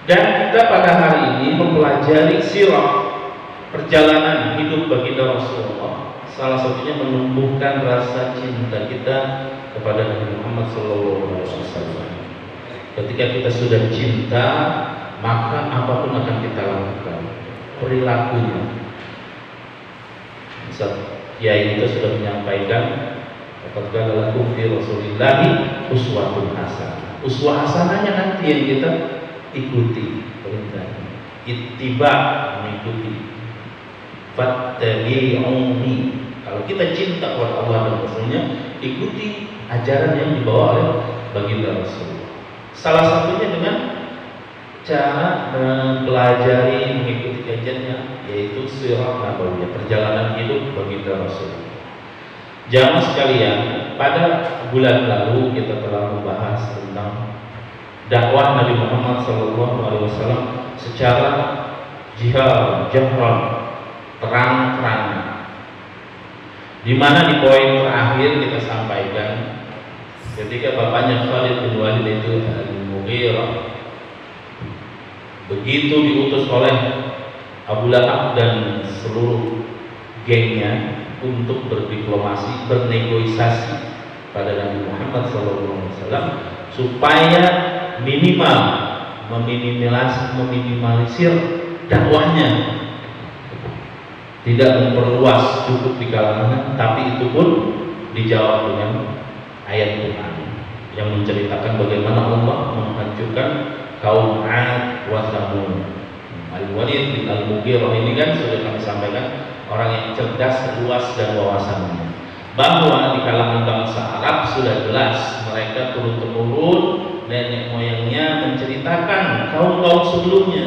Dan kita pada hari ini mempelajari sirah perjalanan hidup baginda Rasulullah. Salah satunya menumbuhkan rasa cinta kita kepada Nabi Muhammad SAW. Ketika kita sudah cinta, maka apapun akan kita lakukan. Perilakunya. Misal Kiai kita sudah menyampaikan, katakan lakum fi Rasulillahi uswatun hasanah. Uswah hasanahnya nanti yang kita ikuti perintahnya. Ittiba, mengikuti. Fattabi'uni. Kalau kita cinta kepada Allah dan Rasulnya, ikuti ajaran yang dibawa oleh baginda Rasulullah. Salah satunya dengan cara mempelajari, mengikuti kajiannya, yaitu sirah nabawiyah, perjalanan hidup baginda Rasulullah. Jamaah sekalian, pada bulan lalu kita telah membahas tentang dakwah Nabi Muhammad SAW secara jahran, terang-terangan. Di mana di poin terakhir kita sampaikan ketika bapaknya Khalid bin Walid itu Al-Mughirah begitu diutus oleh Abu Lahab dan seluruh gengnya untuk berdiplomasi, bernegosiasi pada Nabi Muhammad SAW supaya minimal meminimalisir dakwahnya, tidak memperluas, cukup di kalangan, tapi itu pun dijawab dengan ayat Quran yang menceritakan bagaimana Allah menghancurkan kaum 'Ad wa Tsamud. Al-Walid bin Al-Mughirah ini kan sudah kami sampaikan orang yang cerdas, luas dan wawasannya. Bahwa di kalangan bangsa Arab sudah jelas mereka turun-temurun nenek moyangnya menceritakan kaum-kaum sebelumnya,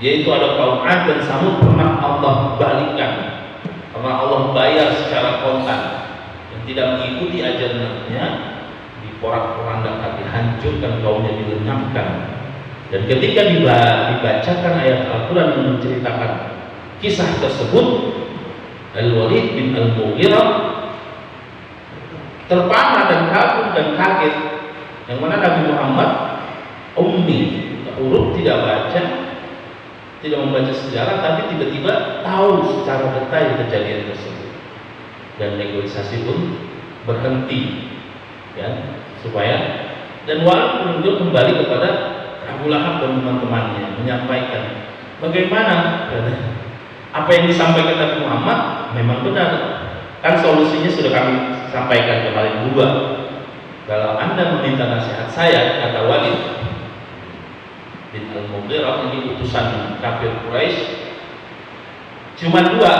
yaitu ada kaum 'Ad dan Tsamud pernah Allah balikan, pernah Allah bayar secara kontan, yang tidak mengikuti ajarannya diporak-porandakan, dihancurkan, kaumnya dilenyapkan. Dan ketika dibacakan ayat Al-Quran yang menceritakan kisah tersebut, Al-Walid bin Al-Mughirah terpana dan kagum dan kaget, yang mana Nabi Muhammad ummi, huruf tidak baca, tidak membaca sejarah, tapi tiba-tiba tahu secara detail kejadian tersebut, dan negosiasi pun berhenti, ya, supaya dan walaupun beliau kembali kepada Abu Lahab dan teman-temannya menyampaikan bagaimana apa yang disampaikan Nabi Muhammad memang benar, kan solusinya sudah kami sampaikan kemarin dua. Kalau Anda meminta nasihat saya, kata Walid bin Al-Mughirah, ini utusan kafir Quraisy, cuma dua: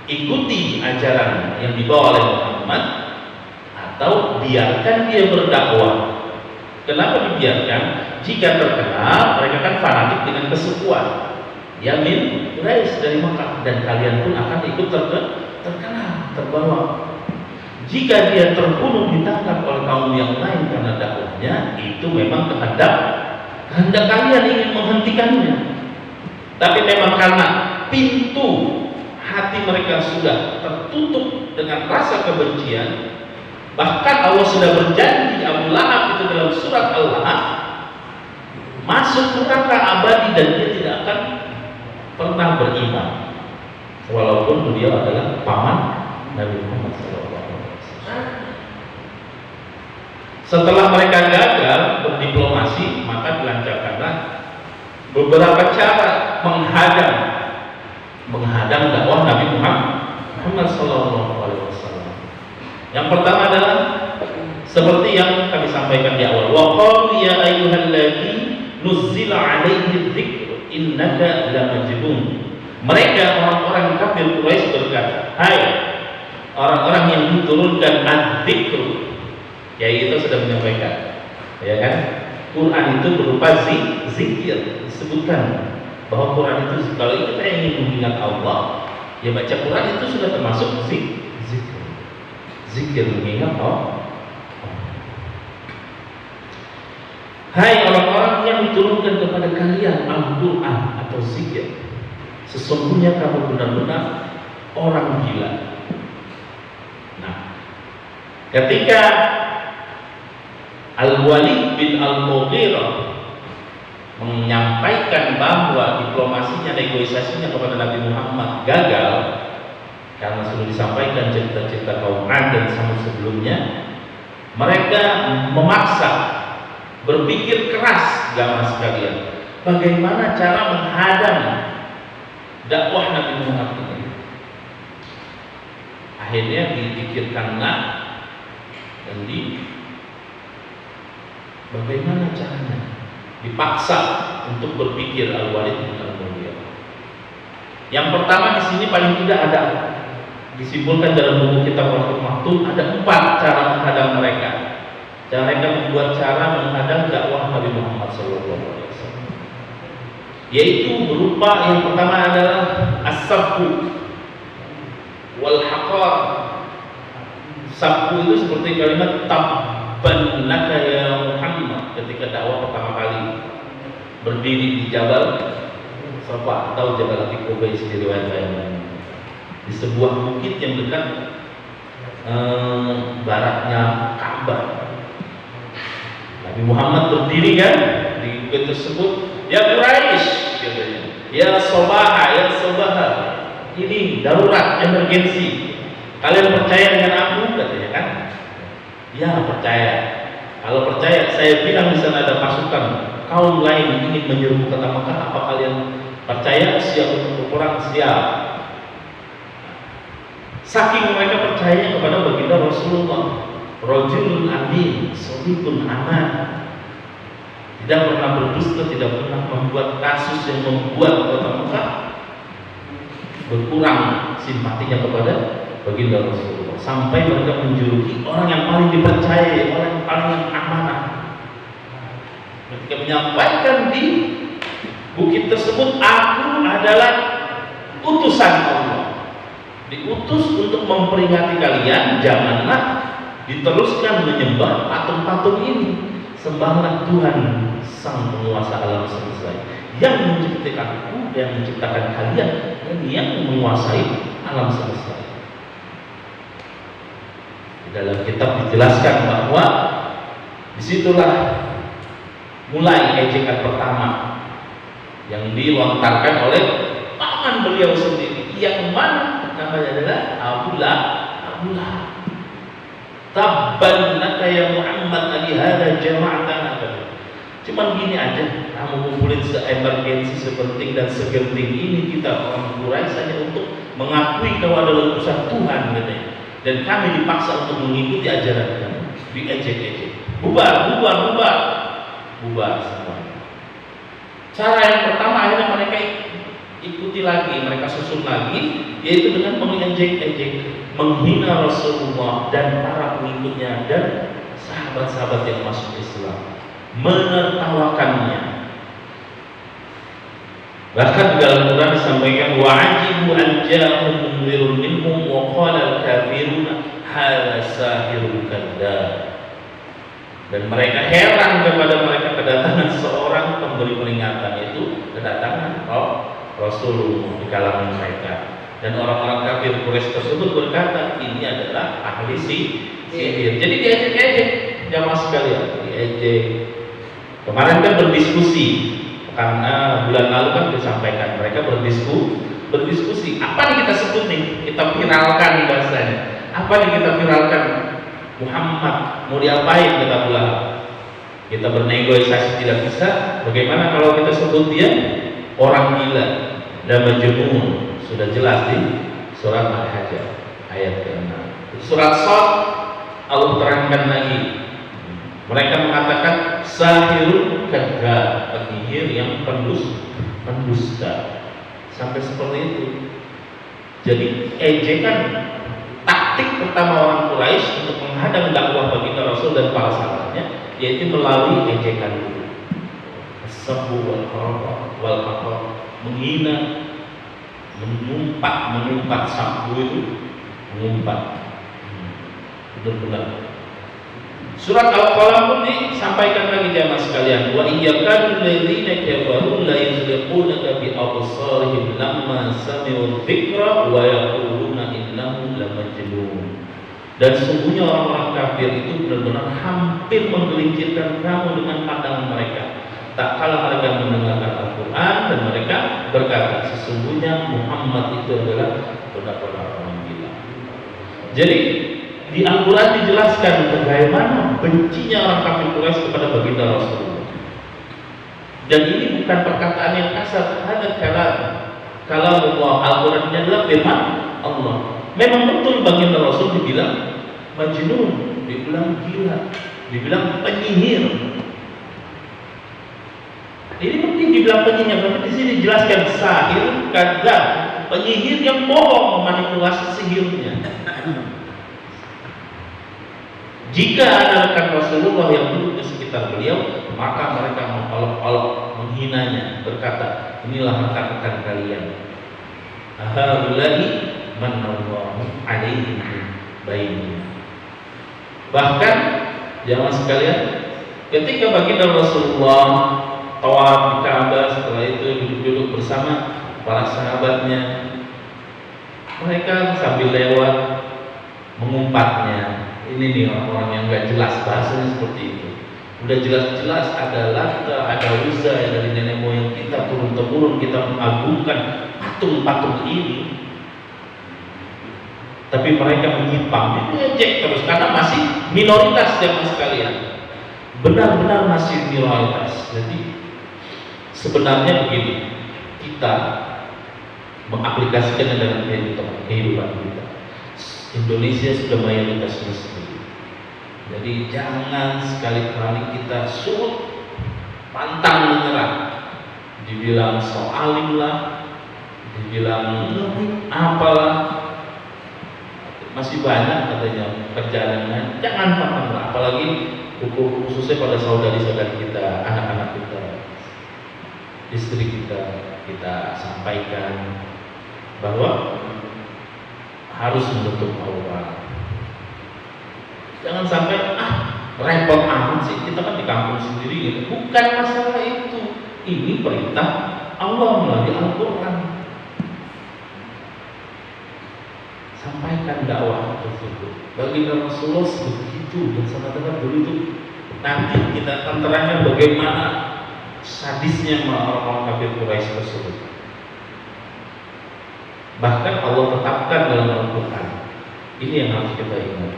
ikuti ajaran yang dibawa oleh Muhammad, atau biarkan dia berdakwah. Kenapa dibiarkan? Jika terkenal, mereka kan fanatik dengan kesukuan Yamin Quraisy dari Makkah, dan kalian pun akan ikut terkenal, terbawa. Jika dia terbunuh, ditangkap oleh kaum yang lain karena dakwahnya, itu memang kehendak kalian ingin menghentikannya. Tapi memang karena pintu hati mereka sudah tertutup dengan rasa kebencian, bahkan Allah sudah berjanji Abu Lahab itu dalam surat Al-Lahab masuk neraka abadi dan dia tidak akan pernah beriman, walaupun beliau adalah paman Nabi Muhammad SAW. Setelah mereka gagal berdiplomasi, maka dilancarkanlah beberapa cara menghadang dakwah Nabi Muhammad SAW. Yang pertama adalah seperti yang kami sampaikan di awal, wa qalu ya ayyuhalladzi nuzzila 'alaihi dzikr innaka lamajnun. Mereka orang-orang kafir Quraisy berkata, hai orang-orang yang diturunkan adzikr, yaitu sudah menyampaikan, ya kan, Quran itu berupa zikir. Disebutkan bahwa Quran itu kalau kita ingin mengingat Allah, ya baca Quran itu sudah termasuk zikir mengingat Allah. Hai orang-orang yang diturunkan kepada kalian Al-Quran atau zikir, sesungguhnya kamu benar-benar orang gila. Nah, ketika Al-Walid bin Al-Mughirah menyampaikan bahwa diplomasinya, negosiasinya kepada Nabi Muhammad gagal karena sudah disampaikan cerita-cerita kaum Ad dan Samud sebelumnya. Mereka memaksa, berpikir keras jamaah sekalian, bagaimana cara menghadang dakwah Nabi Muhammad ini. Akhirnya dipikirkanlah dan bagaimana caranya, dipaksa untuk berpikir Al-Walid bin Al-Mughirah. Yang pertama di sini paling tidak ada disimpulkan dalam buku kitab Rahul Maktum, ada 4 cara menghadang mereka. Mereka membuat cara menghadang dakwah Nabi Muhammad SAW, yaitu berupa yang pertama adalah as-sabbu wal haqar. Sabbu itu seperti kalimat tabban laka ya Muhammad ketika dakwah pertama kali berdiri di Jabal Safa atau Jabal Atiqubais di riwayat-riwayat, di sebuah bukit yang dekat baratnya Ka'bah. Nabi Muhammad berdiri kan di bukit tersebut, ya Quraisy katanya, ya Sobaha, ya Sobaha, ini darurat, emergensi. Kalian percaya dengan aku katanya kan? Ya percaya. Kalau percaya, saya bilang di sana ada pasukan kaum lain ingin menyerbu kota Mekah, apa kalian percaya? Siap untuk berperang? Siap. Saking mereka percaya kepada baginda Rasulullah, rajulun amin, shadiqun aman, tidak pernah berdusta, tidak pernah membuat kasus yang membuat kota Mekah berkurang simpatinya kepada baginda Rasulullah, sampai mereka menjuluki orang yang paling dipercaya, orang yang paling amanah. Ketika menyampaikan di bukit tersebut, aku adalah utusan Allah, diutus untuk memperingati kalian, janganlah diteruskan menyembah patung-patung ini. Sembahlah Tuhan sang penguasa alam semesta yang menciptakanku, yang menciptakan kalian, dan yang menguasai alam semesta. Di dalam kitab dijelaskan bahwa disitulah mulai ejekan pertama yang dilontarkan oleh paman beliau sendiri, yang mana namanya adalah Abu Lahab. Tabban laka ya Muhammad alihada jama'atana. Cuman gini aja, kamu ngumpulin se-emergensi, sepenting dan segenting ini kita orang Quraisy saja untuk mengakui kau adalah utusan Tuhan katanya. Dan kami dipaksa untuk mengikuti ajaran kamu, diejek-ejek. Bubar semuanya. Cara yang pertama akhirnya mereka ikuti lagi, mereka susun lagi, yaitu dengan mengejek-ejek, menghina Rasulullah dan para pengikutnya dan sahabat-sahabat yang masuk Islam, menertawakannya. Bahkan dalam Quran disampaikan, wa'ajibu an ja'ahum munzirun minhum wa qala al-kafiruna hadza sahirun kadzdzab. Dan mereka heran kepada mereka kedatangan seorang pemberi peringatan, yaitu kedatangan Rasulullah di kalangan mereka. Dan orang-orang kafir Quraisy tersebut berkata, ini adalah ahli sihir. Jadi diejek-ejek jamaah sekalian, diejek. Kemarin kan berdiskusi, karena bulan lalu kan disampaikan mereka berdiskusi. Apa nih kita sebut nih? Kita viralkan nih bahasanya. Apa nih kita viralkan? Muhammad mau diapain kata pula? Kita bernegosiasi tidak bisa. Bagaimana kalau kita sebut dia orang gila dan majnun? Sudah jelas di surat Al-Hajj ayat ke-6. Surat Shad Allah terangkan lagi. Mereka mengatakan sahirun kadzdzab, penyihir yang pendusta. Sampai seperti itu. Jadi ejekan taktik pertama orang Quraisy untuk menghadang dakwah baginda Rasul dan para sahabatnya, yaitu melalui ejekan itu. As-sabbu wal haqar, menghina, mengumpat sabbu itu mengumpat. Benar-benar. Surat Al-Qalam pun disampaikan lagi jamaah sekalian, wa iyyakal ladzina kafaru la yuzliqunaka bi absarihim lamma sami'u dzikra wa yaquluna innahu lamajnun. Dan sesungguhnya orang-orang kafir itu benar-benar hampir menggelincirkan kamu dengan pandangan mereka. Tak kala mereka mendengarkan Al-Quran dan mereka berkata, sesungguhnya Muhammad itu adalah benar-benar orang gila. Jadi di Al-Quran dijelaskan bagaimana bencinya orang kafir Quraisy kepada baginda Rasulullah. Dan ini bukan perkataan yang kasar, ada kalau Allah, Al-Quran ini adalah firman Allah. Memang betul baginda Rasul dibilang majnun, dibilang gila, dibilang penyihir. Ini penting dibilang penyihir, tapi di sini dijelaskan sahir, kadzab, penyihir yang bohong memanipulasi sihirnya. Jika ada rekan Rasulullah yang duduk di sekitar beliau, maka mereka mengolok-olok, menghinanya, berkata, inilah rekan-rekan kalian. Ahaulai manallahu alaihim baini. Bahkan jamaah sekalian, ketika baginda Rasulullah tawaf di Ka'bah, setelah itu duduk-duduk bersama para sahabatnya, mereka sambil lewat mengumpatnya. Ini nih orang-orang yang gak jelas, bahasanya seperti itu. Udah jelas-jelas ada Lata, ada Uzza dari nenek moyang kita, turun-temurun kita mengagungkan patung-patung ini. Tapi mereka menyimpang, diejek terus karena masih minoritas jamaah sekalian. Benar-benar masih minoritas. Jadi sebenarnya begini, kita mengaplikasikannya dalam kehidupan kita. Indonesia sudah mayoritas Muslim. Jadi jangan sekali-kali kita surut, pantang menyerah. Dibilang soalim lah, dibilang apalah, masih banyak katanya perjalanan. Jangan pantang menyerah, apalagi khususnya pada saudari-saudari kita, anak-anak kita, istri kita sampaikan bahwa harus menutup aurat. Jangan sampai repot amat sih, kita kan di kampung sendiri gitu. Bukan masalah itu. Ini perintah Allah melalui Al-Quran. Sampaikan dakwah tersebut. Baginda Rasulullah begitu, dan sahabat dulu itu nanti kita akan terangkan bagaimana sadisnya orang-orang kafir Quraisy tersebut. Bahkan Allah tetapkan dalam Al-Quran. Ini yang harus kita ingat.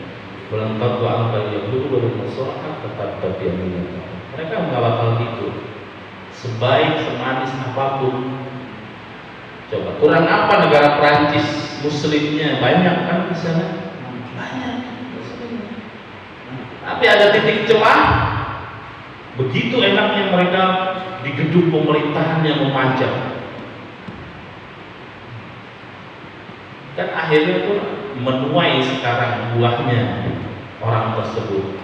Belum tahu apa yang dulu baru masyarakat tetap bagian. Mereka nggak bakal gitu. Sebaik semanis apapun. Coba kurang apa negara Prancis Muslimnya banyak kan di sana? Banyak Muslimnya. Tapi ada titik celah. Begitu enaknya mereka di gedung pemerintahan yang memanjang. Dan akhirnya pun menuai sekarang buahnya orang tersebut.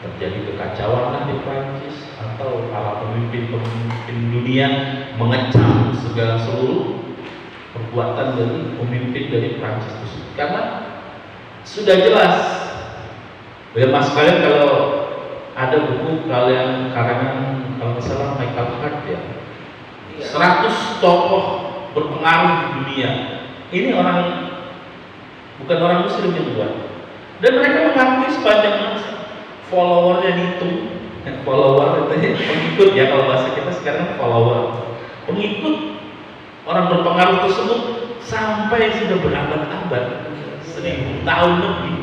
Terjadi kekacauan lah di Prancis, atau para pemimpin dunia mengecam segala seluruh perbuatan dari pemimpin dari Prancis tersebut. Karena sudah jelas. Mas kalian kalau ada buku kalian karangan kalau nggak salah Michael Hart ya, 100 tokoh berpengaruh di dunia. Ini bukan orang Muslim yang buat. Dan mereka mengakui sepanjang masa followernya dihitung. Follower itu pengikut ya, kalau bahasa kita sekarang follower. Pengikut orang berpengaruh tersebut sampai sudah berabad-abad, 1000 tahun lebih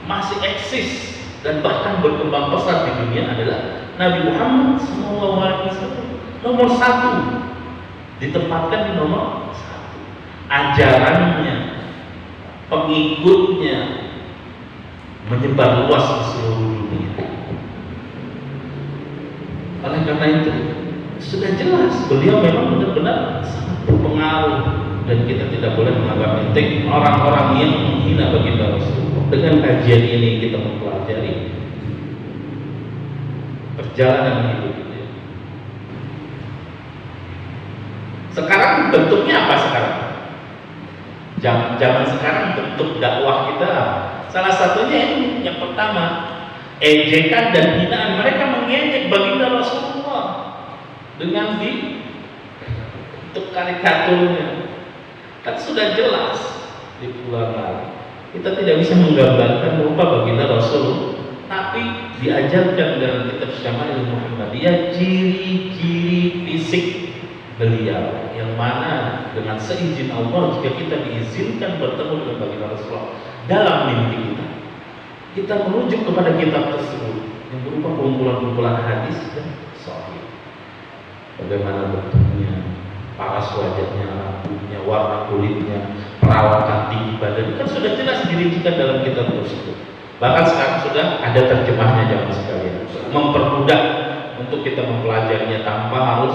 masih eksis dan bahkan berkembang pesat di dunia adalah Nabi Muhammad SAW. Nomor 1 ditempatkan di nomor 1. Ajarannya, pengikutnya menyebar luas di seluruh dunia. Oleh karena itu sudah jelas beliau memang benar-benar sangat berpengaruh, dan kita tidak boleh menganggap enteng orang-orang yang menghina baginda Rasulullah. Dengan kajian ini kita mempelajari perjalanan hidup. Sekarang bentuknya apa sekarang? Zaman sekarang bentuk dakwah kita salah satunya ini yang pertama, ejekan dan hinaan. Mereka mengejek baginda Rasulullah dengan bentuk karikaturnya. Kan sudah jelas di Pulau Bali Kita tidak bisa menggambarkan rupa baginda Rasul, tapi diajarkan dalam kitab Syama'il Muhammadiyah ciri-ciri fisik beliau, yang mana dengan seizin Allah jika kita diizinkan bertemu dengan baginda Rasulullah dalam mimpi kita merujuk kepada kitab tersebut yang berupa kumpulan-kumpulan hadis dan sahih. Bagaimana bentuknya, paras wajahnya, rambutnya, warna kulitnya, perawatan tinggi badan, kan sudah jelas dirincikan dalam kitab tersebut. Bahkan sekarang sudah ada terjemahnya jamaah sekalian, mempermudah untuk kita mempelajarinya tanpa harus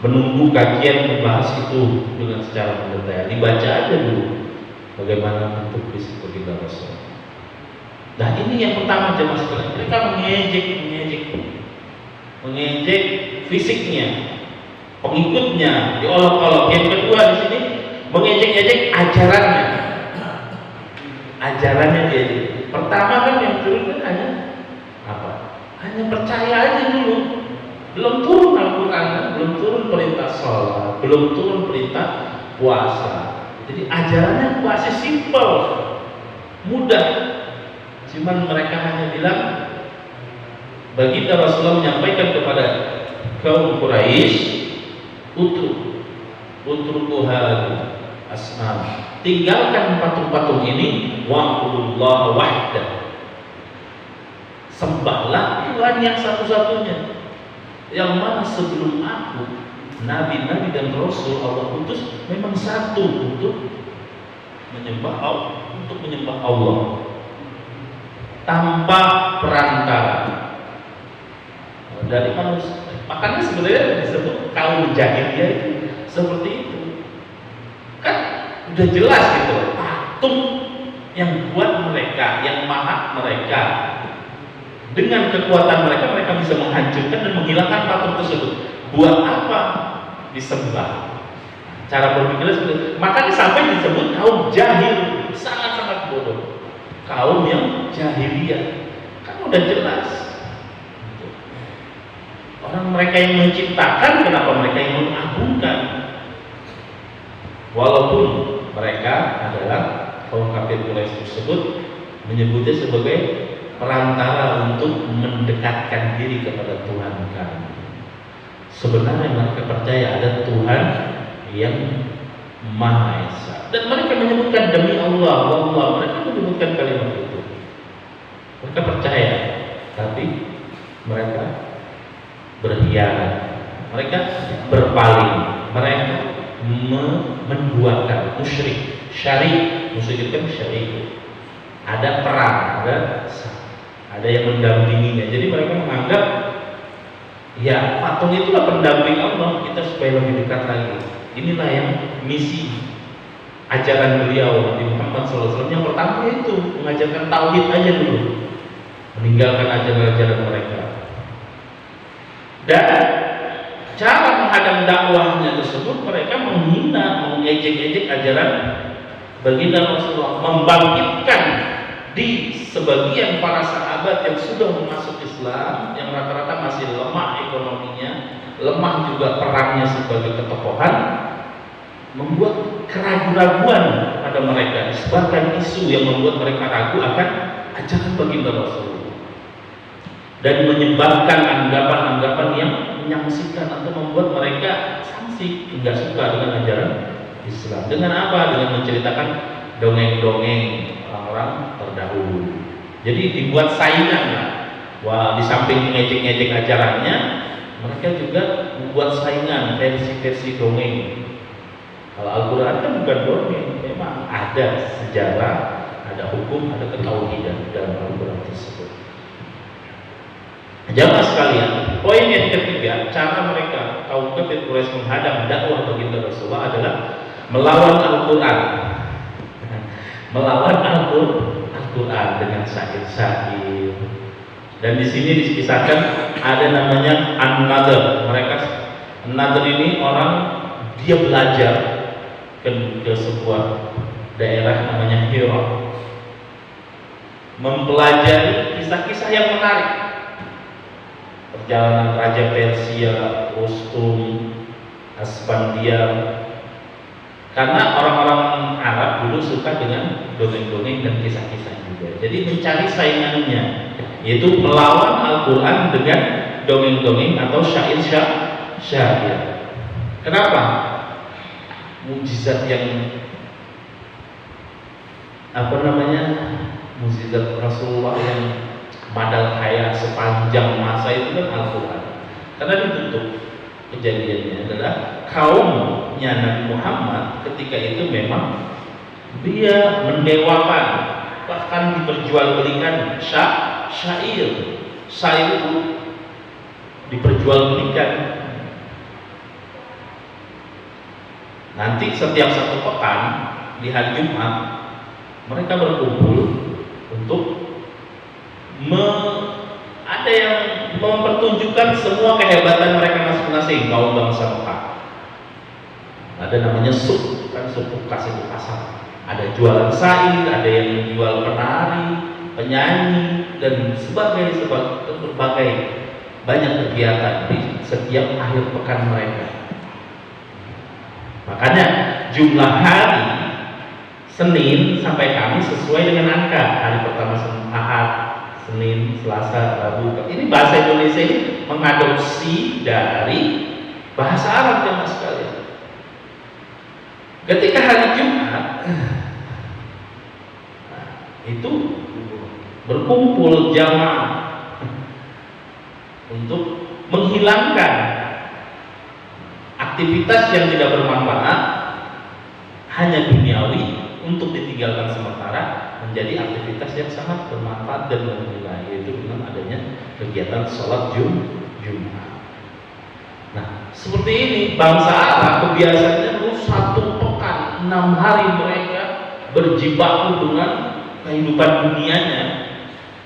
menunggu kajian membahas itu dengan secara mendetail. Dibaca aja dulu bagaimana bentuk fisik baginda Rasul. Nah ini yang pertama jamaah sekalian, mereka mengejek fisiknya, pengikutnya, diolok-olok. Yang kedua di sini mengejek-ejek ajarannya dia. Pertama kan yang turun kan hanya apa? Hanya percaya aja dulu. Belum turun Al-Quran, belum turun perintah sholat, belum turun perintah puasa. Jadi ajarannya masih simpel, mudah. Cuman mereka hanya bilang, baginda Rasulullah menyampaikan kepada kaum Quraisy, utruku hadhihi asnam, tinggalkan patung-patung ini, wa'budullaha wahdah, sembahlah Tuhan yang satu-satunya, yang mana sebelum aku nabi-nabi dan rasul Allah utus memang satu untuk menyembah Allah tanpa perantara dari manusia. Makanya sebenarnya disebut kaum jahiliyah itu seperti itu. Kan udah jelas gitu, patung yang buat mereka, yang mahat mereka, dengan kekuatan mereka bisa menghancurkan dan menghilangkan patung tersebut. Buat apa disembah? Cara berpikirnya seperti itu. Makanya sampai disebut kaum jahil, sangat-sangat bodoh, kaum yang jahiliyah. Kan udah jelas. Orang mereka yang menciptakan, kenapa mereka yang mengagungkan? Walaupun mereka adalah kaum kafir Quraisy tersebut menyebutnya sebagai perantara untuk mendekatkan diri kepada Tuhan kami. Sebenarnya mereka percaya ada Tuhan yang Maha Esa, dan mereka menyebutkan demi Allah, mereka menyebutkan kalimat itu. Mereka percaya, tapi mereka berkhianat, mereka berpaling, mereka menduakan, musyrik, syarik. Musyrik kan syarik, ada perang, ada yang mendampinginya. Jadi mereka menganggap ya patung itulah pendamping Allah kita supaya lebih dekat lagi. Inilah yang misi ajaran beliau Nabi Muhammad SAW. Yang pertama itu mengajarkan tauhid aja dulu, meninggalkan ajaran-ajaran mereka. Dan cara menghadap dakwahnya tersebut mereka menghina, mengejek-ejek ajaran baginda Rasulullah, membangkitkan di sebagian para sahabat yang sudah masuk Islam, yang rata-rata masih lemah ekonominya, lemah juga perangnya sebagai ketokohan, membuat keraguan-raguan pada mereka, disebabkan isu yang membuat mereka ragu akan ajaran baginda Rasulullah, dan menyebabkan anggapan-anggapan yang menyaksikan atau membuat mereka sanksi, tidak suka dengan ajaran Islam. Dengan apa? Dengan menceritakan dongeng-dongeng orang-orang terdahulu. Jadi dibuat saingan lah. Wah, di samping ngejek-ngejek ajarannya, mereka juga membuat saingan versi-versi dongeng. Kalau Al-Quran kan bukan dongeng, memang ada sejarah, ada hukum, ada ketauhidan dalam Al-Quran tersebut. Jamaah sekalian, poin yang ketiga, cara mereka kaum kafir Quraisy menghadap dakwah baginda Rasulullah adalah melawan Al-Quran, melawan Al-Quran dengan syair-syair. Dan di sini dikisahkan ada namanya An-Nadr. Mereka An-Nadr ini orang, dia belajar ke sebuah daerah namanya Hira, mempelajari kisah-kisah yang menarik, perjalanan Raja Persia, Rustum, Asfandiar, Karena orang-orang Arab dulu suka dengan dongeng-dongeng dan kisah-kisah juga. Jadi mencari saingannya, yaitu melawan Al-Quran dengan dongeng-dongeng atau syair. Kenapa? Mukjizat yang mukjizat Rasulullah yang madal hayat sepanjang masa itu kan Al-Quran. Karena ditutup kejadiannya adalah kaumnya Nabi Muhammad ketika itu memang dia mendewakan, bahkan diperjualbelikan syair itu diperjualbelikan. Nanti setiap satu pekan di hari Jumat mereka berkumpul untuk ada yang mempertunjukkan semua kehebatan mereka masing-masing kaum bangsa Mekah. Ada namanya suq, kan suq kasih di pasar. Ada jualan syair, ada yang jual penari, penyanyi dan berbagai banyak kegiatan di setiap akhir pekan mereka. Makanya jumlah hari Senin sampai Kamis sesuai dengan angka. Hari pertama Ahad, Senin, Selasa, Rabu. Ini bahasa Indonesia ini mengadopsi dari bahasa Arab teman sekalian. Ketika hari Jumat itu berkumpul jamaah untuk menghilangkan aktivitas yang tidak bermanfaat, hanya duniawi, untuk ditinggalkan sementara menjadi aktivitas yang sangat bermanfaat dan bernilai, yaitu dengan adanya kegiatan sholat Jumat. Nah, seperti ini bangsa Arab kebiasaannya dulu 1 pekan 6 hari mereka berjibaku dengan kehidupan dunianya.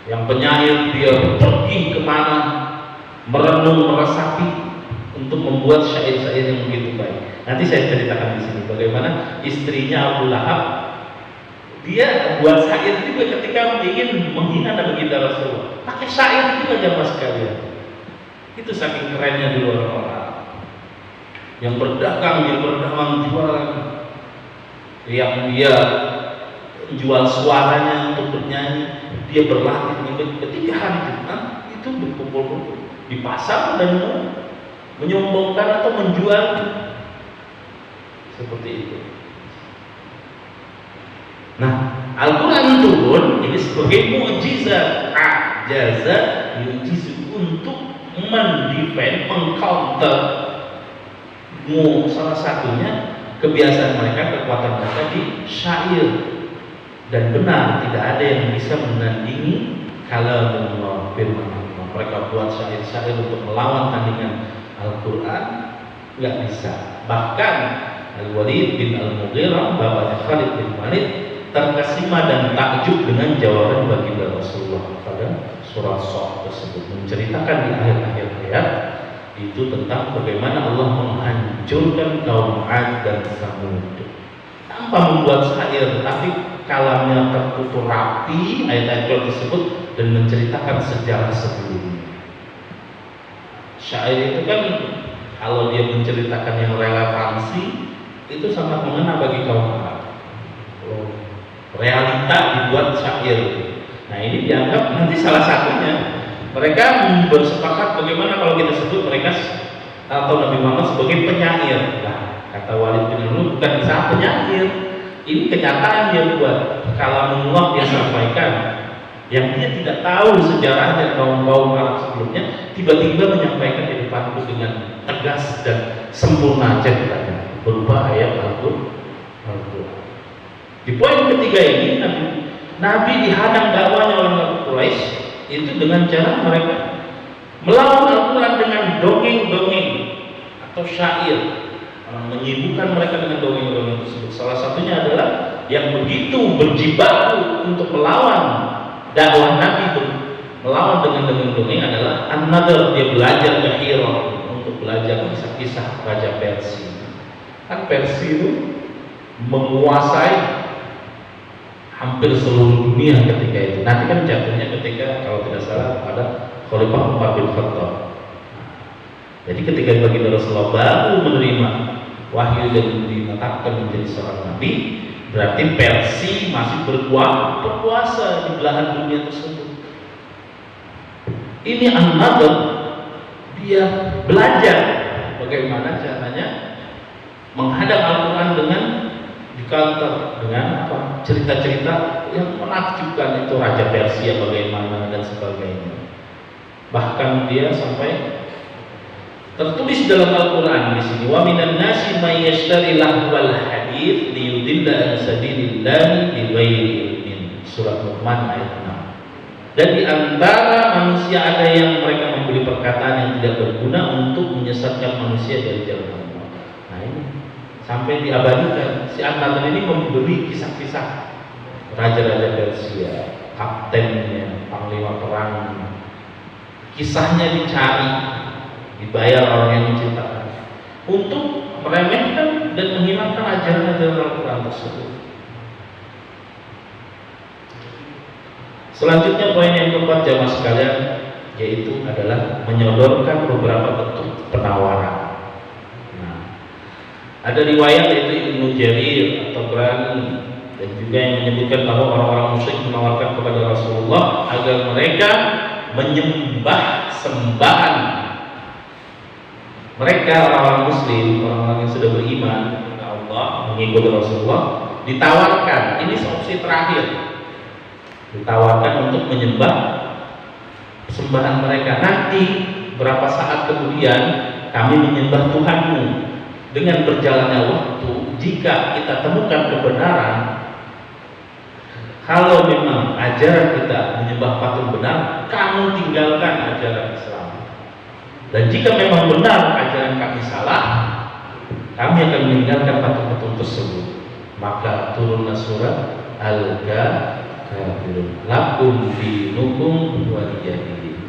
Yang penyair dia pergi kemana, merenung, meresapi untuk membuat syair-syair yang begitu baik. Nanti saya ceritakan di sini bagaimana istrinya Abu Lahab dia buat syair juga ketika ingin menghina Nabi kita Rasulullah. Pakai syair juga jamaah sekalian. Itu saking kerennya dulu orang-orang yang berdagang, jualan, yang dia jual suaranya untuk bernyanyi, dia berlatih. Ketika hari Jumat itu berkumpul di pasar dan menyombongkan atau menjual seperti itu. Nah, Al-Quran turun ini sebagai mukjizat, ajaza yujizu, untuk mendefend, mengcounter salah satunya kebiasaan mereka, kekuatan mereka di syair. Dan benar, tidak ada yang bisa menandingi kalamullah, firman Allah. Mereka buat syair-syair untuk melawan tandingan Al-Quran, nggak bisa. Bahkan Al-Walid bin Al-Mughirah, bapaknya Khalid bin Walid, terkesima dan takjub dengan jawaban baginda Rasulullah pada surat Shad tersebut, menceritakan di akhir-akhir ayat itu tentang bagaimana Allah menghancurkan kaum 'Ad dan Tsamud tanpa membuat syair, tapi kalamnya tertutur rapi ayat-ayat tersebut dan menceritakan sejarah sebelumnya. Syair itu kan kalau dia menceritakan yang relevansi itu sangat mengena bagi kaum Arab. Realita dibuat syair. Nah, ini dianggap nanti salah satunya mereka bersepakat bagaimana kalau kita sebut mereka atau Nabi Muhammad sebagai penyair. Nah, kata Walid bin Al-Mughirah, bukan bisa penyair. Ini kenyataan dia buat. Kalamullah dia sampaikan yang dia tidak tahu sejarahnya kaum-kaum Arab sebelumnya, tiba-tiba menyampaikan di depanku dengan tegas dan sempurna ceritanya berupa ayat Al-Quran. Di poin ketiga ini Nabi dihadang dakwanya oleh Quraisy itu dengan cara mereka melawan Al-Quran dengan dongeng-dongeng atau syair. Menyibukkan mereka dengan dongeng-dongeng tersebut. Salah satunya adalah yang begitu berjibaku untuk melawan dakwah Nabi, melawan dengan dongeng-dongeng adalah An-Nadhr. Dia belajar ke Hira untuk belajar kisah-kisah Raja Persia. Kan Persia itu menguasai hampir seluruh dunia ketika itu. Nanti kan jatuhnya ketika kalau tidak salah pada Khalifah Umar bin Khattab. Jadi ketika baginda Rasulullah baru menerima wahyu dari Nabi ditetapkan menjadi seorang nabi, berarti Persia masih berkuasa di belahan dunia tersebut. Ini An-Nadhr, dia belajar bagaimana caranya menghadap Al-Quran dengan dikantor dengan cerita-cerita yang menakjubkan, itu Raja Persia bagaimana dan sebagainya. Bahkan dia sampai tertulis dalam Al-Quran di sini, wa minan nasi may yashtari lahwal hadits liyudilla an sabilillah bighairi ilmin, surat Luqman ayat 6. Dan di antara manusia ada yang mereka membeli perkataan yang tidak berguna untuk menyesatkan manusia dari jalan Allah. Nah ini sampai diabadikan, si An-Nadhr ini memberi kisah-kisah raja-raja Persia, kaptennya, panglima perangnya, kisahnya dicari, dibayar orang yang menciptakan untuk meremehkan dan menghilangkan ajaran-ajaran Al-Quran tersebut. Selanjutnya poin yang keempat jamaah sekalian, yaitu adalah menyodorkan beberapa bentuk penawaran. Nah, ada riwayat yaitu Ibnu Jarir atau Tabrani dan juga yang menyebutkan bahwa orang-orang musyrik menawarkan kepada Rasulullah agar mereka menyembah sembahan mereka, orang-orang muslim, orang-orang yang sudah beriman kepada Allah, mengikuti Rasulullah, ditawarkan, ini opsi terakhir, ditawarkan untuk menyembah sembahan mereka. Nanti berapa saat kemudian kami menyembah Tuhanmu. Dengan berjalannya waktu, jika kita temukan kebenaran, kalau memang ajaran kita menyembah patung benar, kamu tinggalkan ajaran Islam. Dan jika memang benar ajaran kami salah, kami akan meninggalkan patung-patung tersebut. Maka turunlah surat Al-Kafirun, lakum dinukum waliyadin.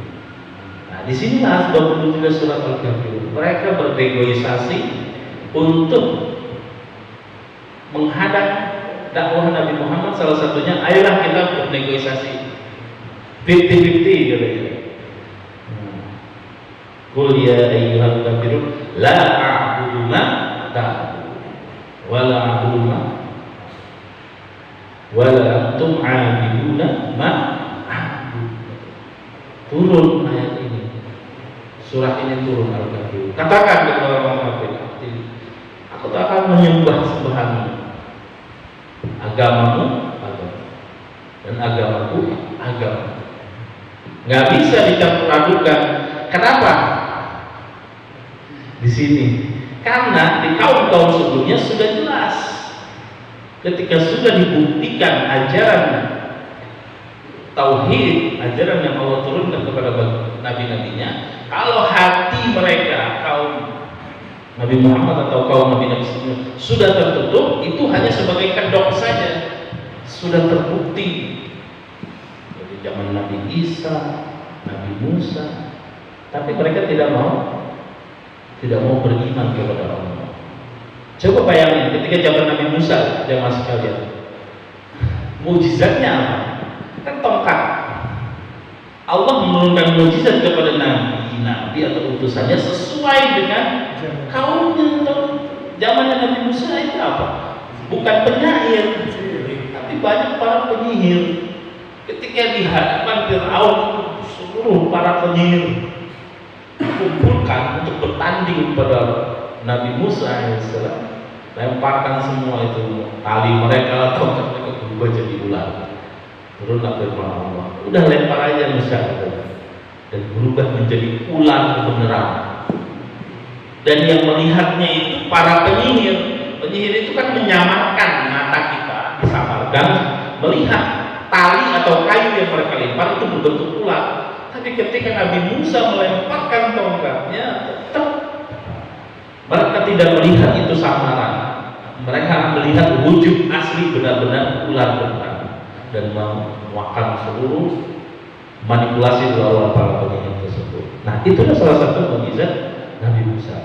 Nah, disinilah asbab nuzul surat Al-Kafirun. Mereka bernegosiasi untuk menghadap dakwah Nabi Muhammad. Salah satunya, ayolah kita bernegosiasi 50-50 gitu. Qul ya ayyuhal kafirun la a'budu ma ta'budun wa la a'budu ma wa la antum 'abiduna ma a'budu. Turun ayat ini, surah ini turun Al-Kafirun. Katakan kepada orang kafir, aku tak akan menyembah sembahanmu, agamamu agama dan agamaku agama. Nggak bisa dicampur adukan. Kenapa? Di sini, karena di kaum-kaum sebelumnya sudah jelas, ketika sudah dibuktikan ajaran tauhid, ajaran yang Allah turunkan kepada nabi-nabinya, kalau hati mereka kaum Nabi Muhammad atau kaum nabi-nabi sebelumnya sudah tertutup, itu hanya sebagai kedok saja, sudah terbukti dari zaman Nabi Isa, Nabi Musa. Tapi mereka tidak mau beriman kepada Allah. Coba bayangin ketika zaman Nabi Musa, jamaah sekalian, mukjizatnya apa? Kan tongkat. Allah menurunkan mukjizat kepada nabi atau utusannya sesuai dengan kaumnya. Atau zamannya Nabi Musa itu apa? Bukan penyair, tapi banyak para penyihir. Ketika di hadapan Fir'aun, seluruh para penyihir kumpulkan untuk bertanding pada Nabi Musa AS, lemparkan semua itu tali mereka atau mereka berubah jadi ular. Turunlah firman Allah, udah lempar aja Musa dan berubah menjadi ular beneran. Dan yang melihatnya itu para penyihir. Penyihir itu kan menyamarkan mata kita, disamarkan melihat tali atau kayu yang mereka lempar itu berbentuk ular. Tapi ketika Nabi Musa melemparkan tongkatnya, tetap mereka tidak melihat itu samaran. Mereka melihat wujud asli benar-benar ular benar dan memakan seluruh manipulasi dilakukan para penyihir tersebut. Nah, itulah salah satu mukjizat Nabi Musa.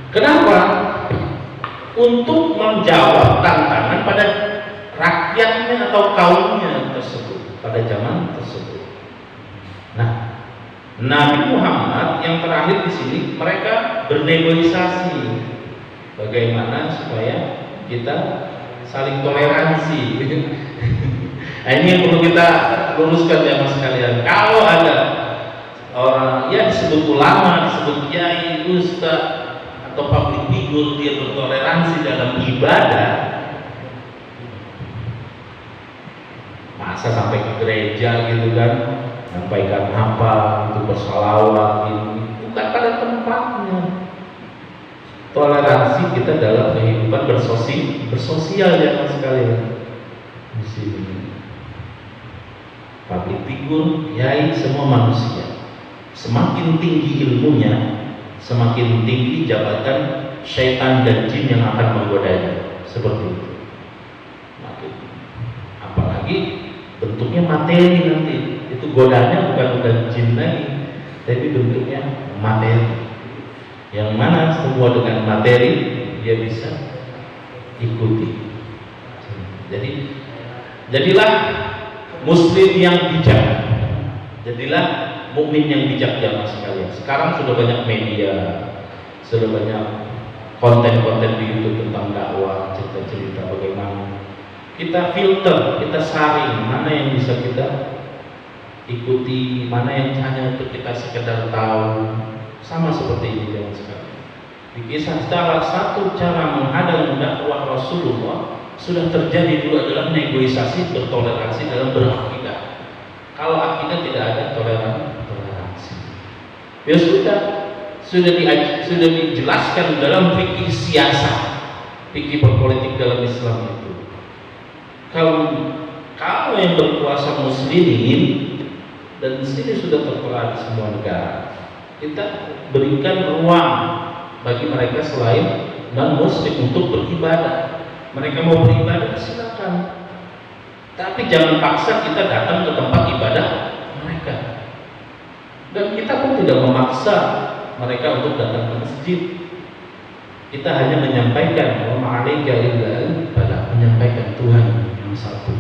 Kenapa? Untuk menjawab tantangan pada rakyatnya atau kaumnya tersebut pada zaman tersebut. Nah, Nabi Muhammad yang terakhir di sini mereka bernegosiasi bagaimana supaya kita saling toleransi. Nah, ini yang perlu kita luruskan ya mas sekalian. Kalau ada orang ya disebut ulama, disebut kiai, ustaz atau public figure dia bertoleransi dalam ibadah, masa sampai ke gereja gitu kan, sampaikan apa itu bersalawat ini bukan pada tempatnya. Toleransi kita dalam kehidupan bersosial ya mas sekalian. Di sini public figure, kiai, semua manusia. Semakin tinggi ilmunya, semakin tinggi jabatan syaitan dan jin yang akan menggodanya. Seperti itu. Apalagi bentuknya materi nanti. Itu godanya bukan jin lagi, tapi bentuknya materi. Yang mana semua dengan materi dia bisa ikuti. Jadi jadilah muslim yang bijak, jadilah mukmin yang bijak jamaah sekalian. Sekarang sudah banyak media, sudah banyak konten-konten di YouTube tentang dakwah, cerita-cerita bagaimana kita filter, kita saring mana yang bisa kita ikuti, mana yang hanya untuk kita sekedar tahu. Sama seperti ini zaman sekarang. Dikisah salah satu cara menghadang dakwah Rasulullah sudah terjadi dulu adalah negosiasi bertoleransi dalam berakidah. Kalau akidah tidak ada toleransi. Ya sudah dijelaskan dalam fikih siasat, fikih berpolitik dalam Islam itu. Kalau yang berkuasa muslimin dan di sini sudah tertera di semua negara, kita berikan ruang bagi mereka selain non-muslim untuk beribadah. Mereka mau beribadah silakan, tapi jangan paksa kita datang ke tempat ibadah mereka. Dan kita pun tidak memaksa mereka untuk datang ke masjid. Kita hanya menyampaikan menyampaikan Tuhan yang satu,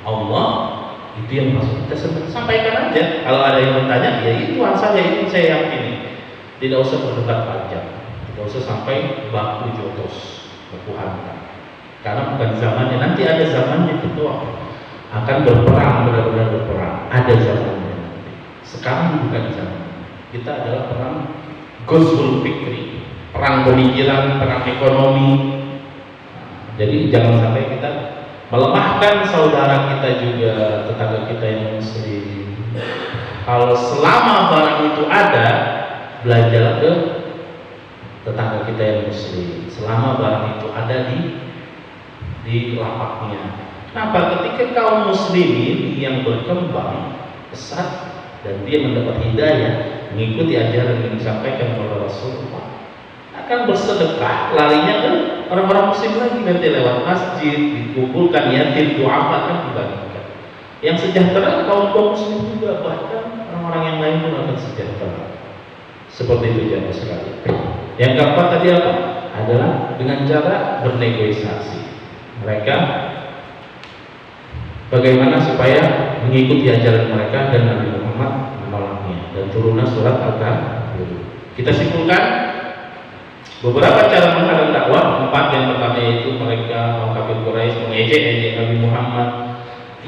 Allah. Itu yang masuk kita sampaikan aja. Kalau ada yang bertanya, ya itu saja, itu saya yakini. Tidak usah berdebat panjang, tidak usah sampai baku jotos, baku hantam. Karena bukan zamannya. Nanti ada zamannya itu akan berperang, benar-benar berperang. Ada zamannya nanti. Sekarang bukan zaman. Kita adalah perang Ghazwul Fikri, perang pemikiran, perang ekonomi. Jadi jangan sampai kita melemahkan saudara kita juga, tetangga kita yang muslim. Kalau selama barang itu ada, belajar ke tetangga kita yang muslim. Selama barang itu ada di lapaknya. Kenapa? Ketika kaum muslimin yang berkembang pesat dan dia mendapat hidayah, mengikuti ajaran yang disampaikan oleh Rasulullah, akan bersedekah, larinya ke orang-orang muslim lagi, nanti lewat masjid, dikumpulkan yatim, du'afa kan dibagikan. Yang sejahtera kaum muslim juga, bahkan orang-orang yang lain pun akan sejahtera. Seperti itu jamaah sekalian. Yang keempat tadi apa? Adalah dengan cara bernegosiasi. Mereka bagaimana supaya mengikuti ajaran mereka dan Nabi Muhammad menolaknya, dan turunlah surat Al-Kahfi. Kita simpulkan beberapa cara menghadang dakwah. 4 yang pertama yaitu mereka kaum kafir Quraisy mengejek Nabi Muhammad,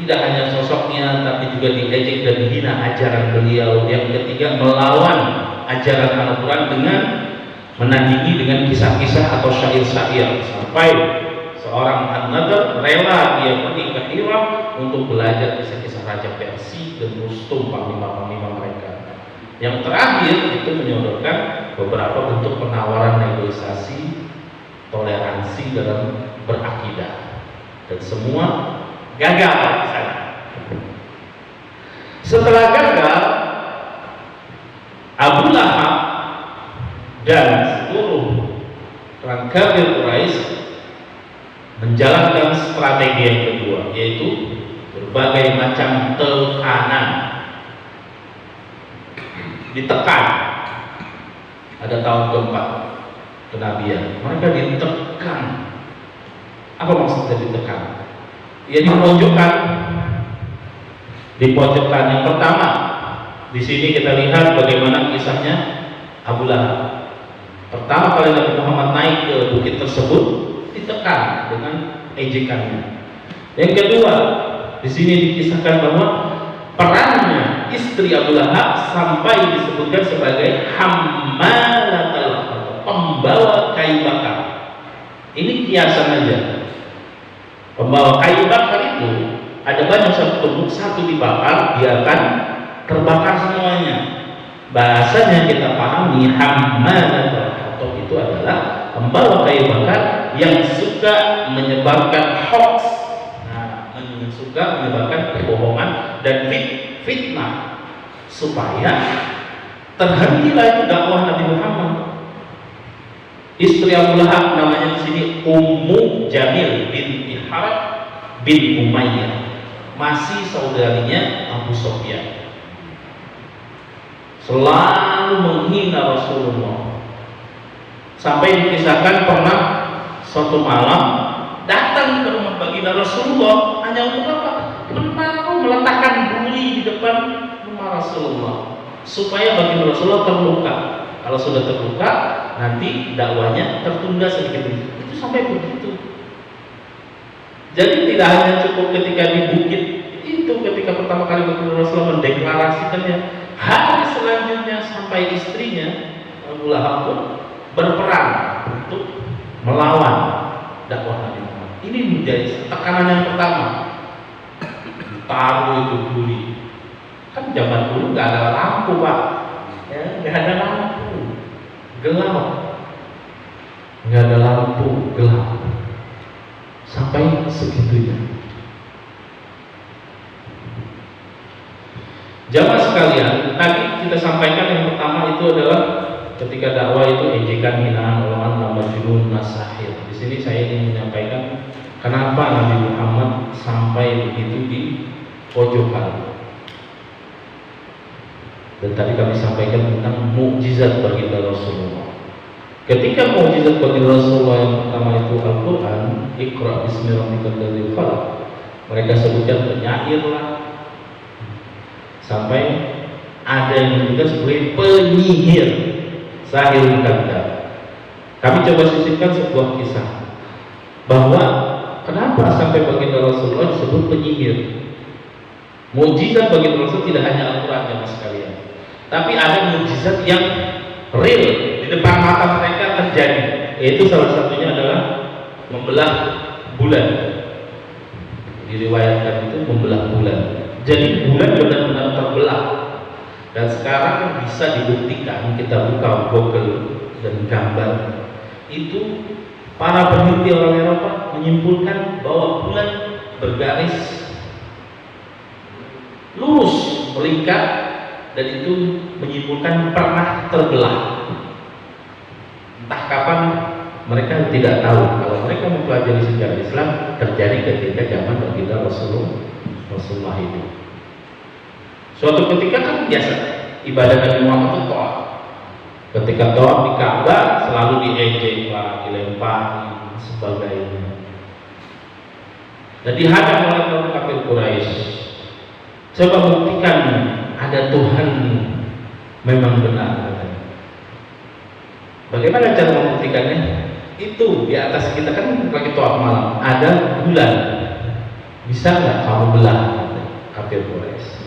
tidak hanya sosoknya tapi juga diejek dan dihina ajaran beliau. Yang ketiga, melawan ajaran Al-Quran dengan menandingi dengan kisah-kisah atau syair-syair, sampai seorang An-Nadr rela dia pergi ke Hira untuk belajar kisah-kisah Raja Persia dan Rustum, panglima-panglima mereka. Yang terakhir itu menyodorkan beberapa bentuk penawaran negosiasi toleransi dalam berakidah, dan semua gagal di sana. Setelah gagal, Abu Lahab dan seluruh orang kafir Quraisy menjalankan strategi yang kedua, yaitu berbagai macam tekanan. Ditekan. Ada tahun keempat kenabian, mereka ditekan. Apa maksudnya ditekan? Ya dipojokkan. Yang pertama, Di sini kita lihat bagaimana kisahnya Abu Lahab. Pertama kali Nabi Muhammad naik ke bukit tersebut, ditekan dengan ejekannya. Yang kedua, di sini dikisahkan bahwa perannya istri Abu Lahab sampai disebutkan sebagai hammalatul hatab, pembawa kayu bakar. Ini kiasan aja. Pembawa kayu bakar itu ada banyak satu tumbuk, satu dibakar, dia akan terbakar semuanya. Bahasanya kita pahami hammalatul hatab itu adalah pembawa kayu bakar yang suka menyebarkan hoax, suka menyebarkan kebohongan dan fitnah supaya terhentilah itu dakwah Nabi Muhammad. Istri Abu Lahab namanya di sini Ummu Jamil binti Harb bin Umayyah, masih saudarinya Abu Sufyan. Selalu menghina Rasulullah. Sampai dikisahkan pernah suatu malam datang ke rumah baginda Rasulullah hanya untuk apa? Meletakkan duri di depan rumah Rasulullah supaya baginda Rasulullah terluka. Kalau sudah terluka, nanti dakwanya tertunda sedikit. Itu sampai begitu. Jadi tidak hanya cukup ketika di bukit itu, ketika pertama kali baginda Rasulullah mendeklarasikannya, hari selanjutnya sampai istrinya Abu Lahab pun berperang untuk melawan dakwah Nabi Muhammad. Ini menjadi tekanan yang pertama. Taruh itu duri. Kan zaman dulu nggak ada lampu, Pak. Ya, nggak ada lampu, gelap. Nggak ada lampu, gelap. Sampai segitunya. Jamaah sekalian, tadi kita sampaikan yang pertama itu adalah ketika dakwah itu ejekan, hinaan, omongan, majnun, nasahir. Di sini saya ingin menyampaikan kenapa Nabi Muhammad sampai begitu di pojokan. Dan tadi kami sampaikan tentang mukjizat baginda Rasulullah. Ketika mukjizat baginda Rasulullah yang pertama itu Al-Quran, Iqra bismi rabbikal ladzi khalaq, mereka sebutkan penyairlah, sampai ada yang menyebutkan sebagai penyihir, sahir kadzdzab. Kami coba sisipkan sebuah kisah bahwa kenapa sampai baginda Rasulullah disebut penyihir. Mukjizat baginda Rasul tidak hanya Al-Quran ya mas sekalian, tapi ada mukjizat yang real di depan mata mereka terjadi, yaitu salah satunya adalah membelah bulan. Diriwayatkan itu membelah bulan. Jadi bulan benar-benar terbelah. Dan sekarang bisa dibuktikan, kita buka Google dan gambar itu, para peneliti orang Eropa menyimpulkan bahwa bulan bergaris lurus melingkar, dan itu menyimpulkan pernah terbelah. Entah kapan, mereka tidak tahu. Kalau mereka mempelajari sejarah Islam, terjadi ketika zaman baginda Rasulullah itu. Suatu ketika kan biasa ibadah Nabi Muhammad itu tawaf. Ketika tawaf di Ka'bah selalu diejek lah, dilempar sebagainya. Dan dihadap oleh kaum kafir Quraisy. Coba buktikan ada Tuhan memang benar. Bagaimana cara membuktikannya? Itu di atas kita kan lagi tawaf malam, ada bulan. Bisa nggak kamu belah? Kafir Quraisy.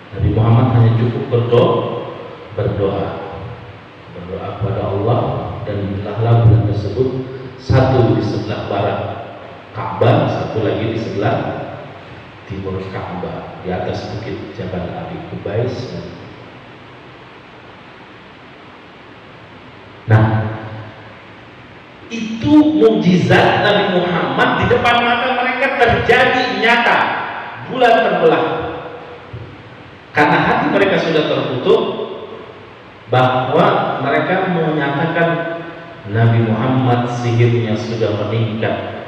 Nabi Muhammad hanya cukup berdoa kepada Allah, dan belahlah bulan tersebut, satu di sebelah barat Ka'bah, satu lagi di sebelah timur Ka'bah, di atas bukit Jabal Abi Qubais. Nah, itu mukjizat Nabi Muhammad di depan mata mereka terjadi nyata. Bulan terbelah karena hati mereka sudah tertutup, bahwa mereka menyatakan Nabi Muhammad sihirnya sudah meningkat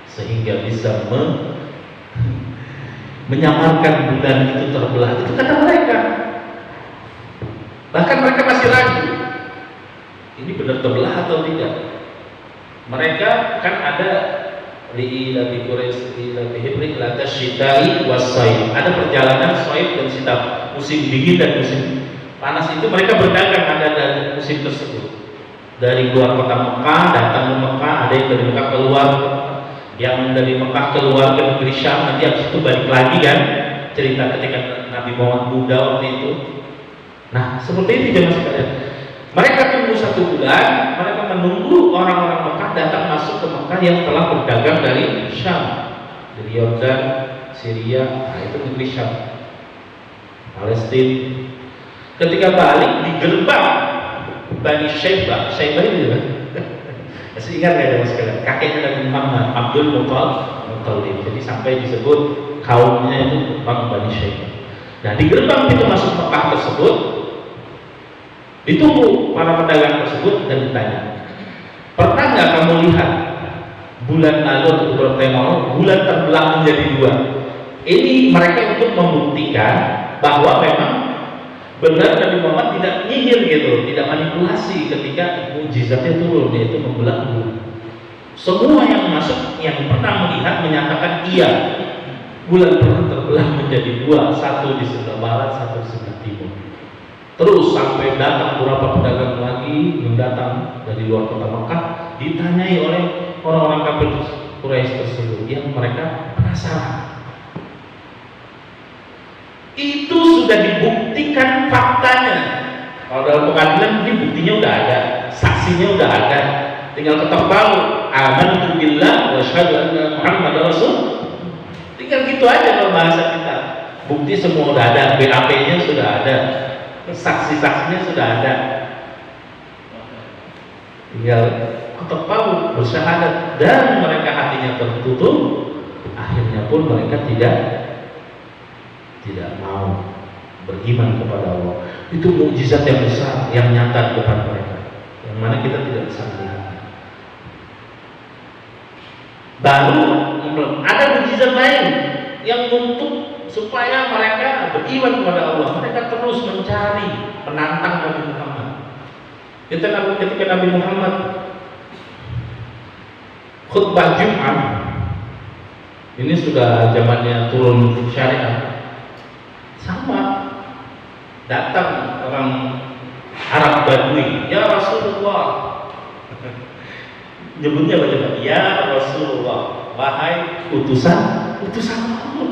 sehingga bisa menyamarkan bulan itu terbelah. Itu kata mereka. Bahkan mereka masih ragu, ini benar terbelah atau tidak. Mereka kan ada liila bi Quraisy liila bi hibri la tasyitai wasayf. Ada perjalanan saif dan sitaf, musim dingin dan musim panas itu mereka berdagang ada dari musim tersebut. Dari luar kota Mekah datang ke Mekah, ada yang dari Mekah keluar, yang dari Mekah keluar ke negeri Syam, nanti habis itu balik lagi kan, cerita ketika Nabi Muhammad Buddha waktu itu. Nah seperti itu jemaah sekalian, mereka tunggu 1 bulan, mereka menunggu orang-orang Mekah datang masuk ke Mekah yang telah berdagang dari Syam, dari Yordan, Syria, nah itu negeri Syam, Palestina. Ketika balik di gerbang Bani Syaibah itu kan, masih ingat nggak jemaah sekalian, kakeknya Nabi Muhammad Abdul Muttalib, jadi sampai disebut kaumnya itu Bani Syaibah. Nah di gerbang pintu masuk Mekah tersebut ditunggu para pedagang tersebut dan ditanya, pernah nggak kamu lihat bulan lalu atau beberapa tahun lalu bulan terbelah menjadi 2? Ini mereka untuk membuktikan bahwa memang benar Nabi Muhammad tidak nyihir gitu, tidak manipulasi ketika mukjizatnya turun, yaitu membelah bulan. Semua yang masuk yang pernah melihat menyatakan iya, bulan pernah terbelah menjadi 2, satu di sebelah barat, satu di sebelah timur. Terus sampai datang beberapa pedagang lagi yang datang dari luar kota Mekah, ditanyai oleh orang-orang kafir Quraisy tersebut yang mereka penasaran. Itu sudah dibuktikan faktanya. Kalau dalam pengadilan ini buktinya udah ada, saksinya udah ada, tinggal ketok palu, amantu billah wa asyhadu anna Muhammadar Rasul. Tinggal gitu aja kalau bahasa kita. Bukti semua udah ada, BAP-nya sudah ada, saksi-saksinya sudah ada, tinggal ketok palu bersyahadat, dan mereka hatinya tertutup. Akhirnya pun mereka tidak mau beriman kepada Allah. Itu mukjizat yang besar yang nyata di depan mereka, yang mana kita tidak bisa melihat. Baru ada mukjizat lain yang untuk supaya mereka beriman kepada Allah. Mereka terus mencari penantang Nabi Muhammad. Ketika Nabi Muhammad khutbah Jumat, ini sudah zamannya turun syariat, sama datang orang Arab Badui, ya Rasulullah, nyebutnya bagaimana? Ya Rasulullah, wahai utusan Allah.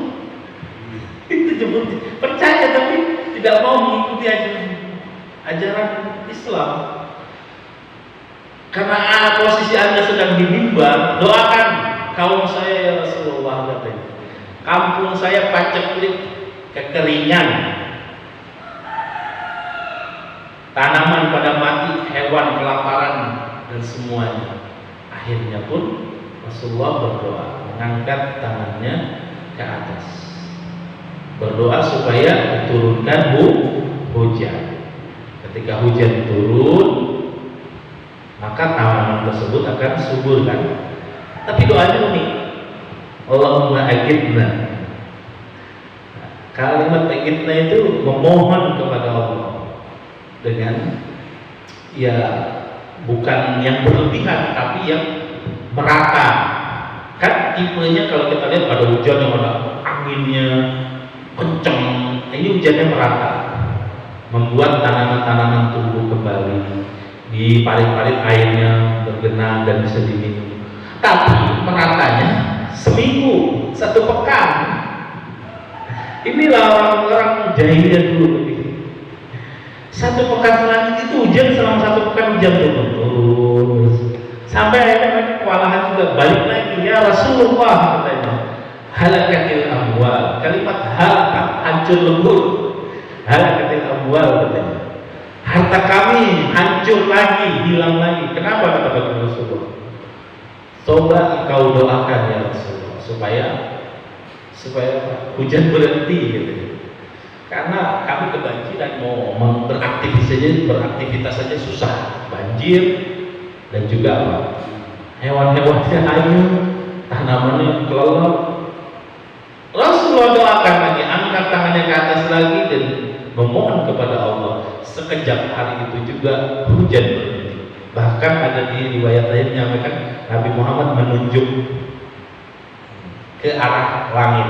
Itu nyebut, percaya tapi tidak mau mengikuti ajaran Islam. Karena posisi Anda sedang di mimbar, doakan kaum saya ya Rasulullah, katanya. Kampung saya paceklik, kekeringan, tanaman pada mati, hewan kelaparan, dan semuanya. Akhirnya pun Rasulullah berdoa, mengangkat tangannya ke atas, berdoa supaya diturunkan hujan. Ketika hujan turun, maka tanaman tersebut akan subur kan. Tapi doanya unik, Allahumma agithna. Kalimat agithna itu memohon kepada Allah dengan ya bukan yang berlebihan tapi yang merata. Kan tipenya kalau kita lihat ada hujan yang ada anginnya kenceng, ini hujannya merata, membuat tanaman-tanaman tumbuh kembali, di parit-parit airnya bergenang dan bisa diminum. Tapi meratanya seminggu, 1 pekan. Inilah orang-orang jahiliyah dulu begitu. 1 pekan selanjutnya itu hujan, selama 1 pekan hujan turun. Sampai akhirnya mereka kewalahan juga, balik lagi, ya Rasulullah, katanya, halakatil amwal. Kalimat halakah, hancur lebur. Halakatil amwal, katanya, harta kami hancur lagi, hilang lagi. Kenapa, kata Rasulullah? Coba kau doakan ya Rasulullah supaya hujan berhenti gitu. Karena kami kebanjiran, mau beraktivitas saja susah, banjir, dan juga apa? Hewan-hewannya hayu, tanamannya kelelep. Rasulullah doakan lagi, angkat tangannya ke atas lagi dan memohon kepada Allah. Sekejap hari itu juga hujan berhenti. Bahkan ada di riwayat lain menyampaikan Nabi Muhammad menunjuk ke arah langit.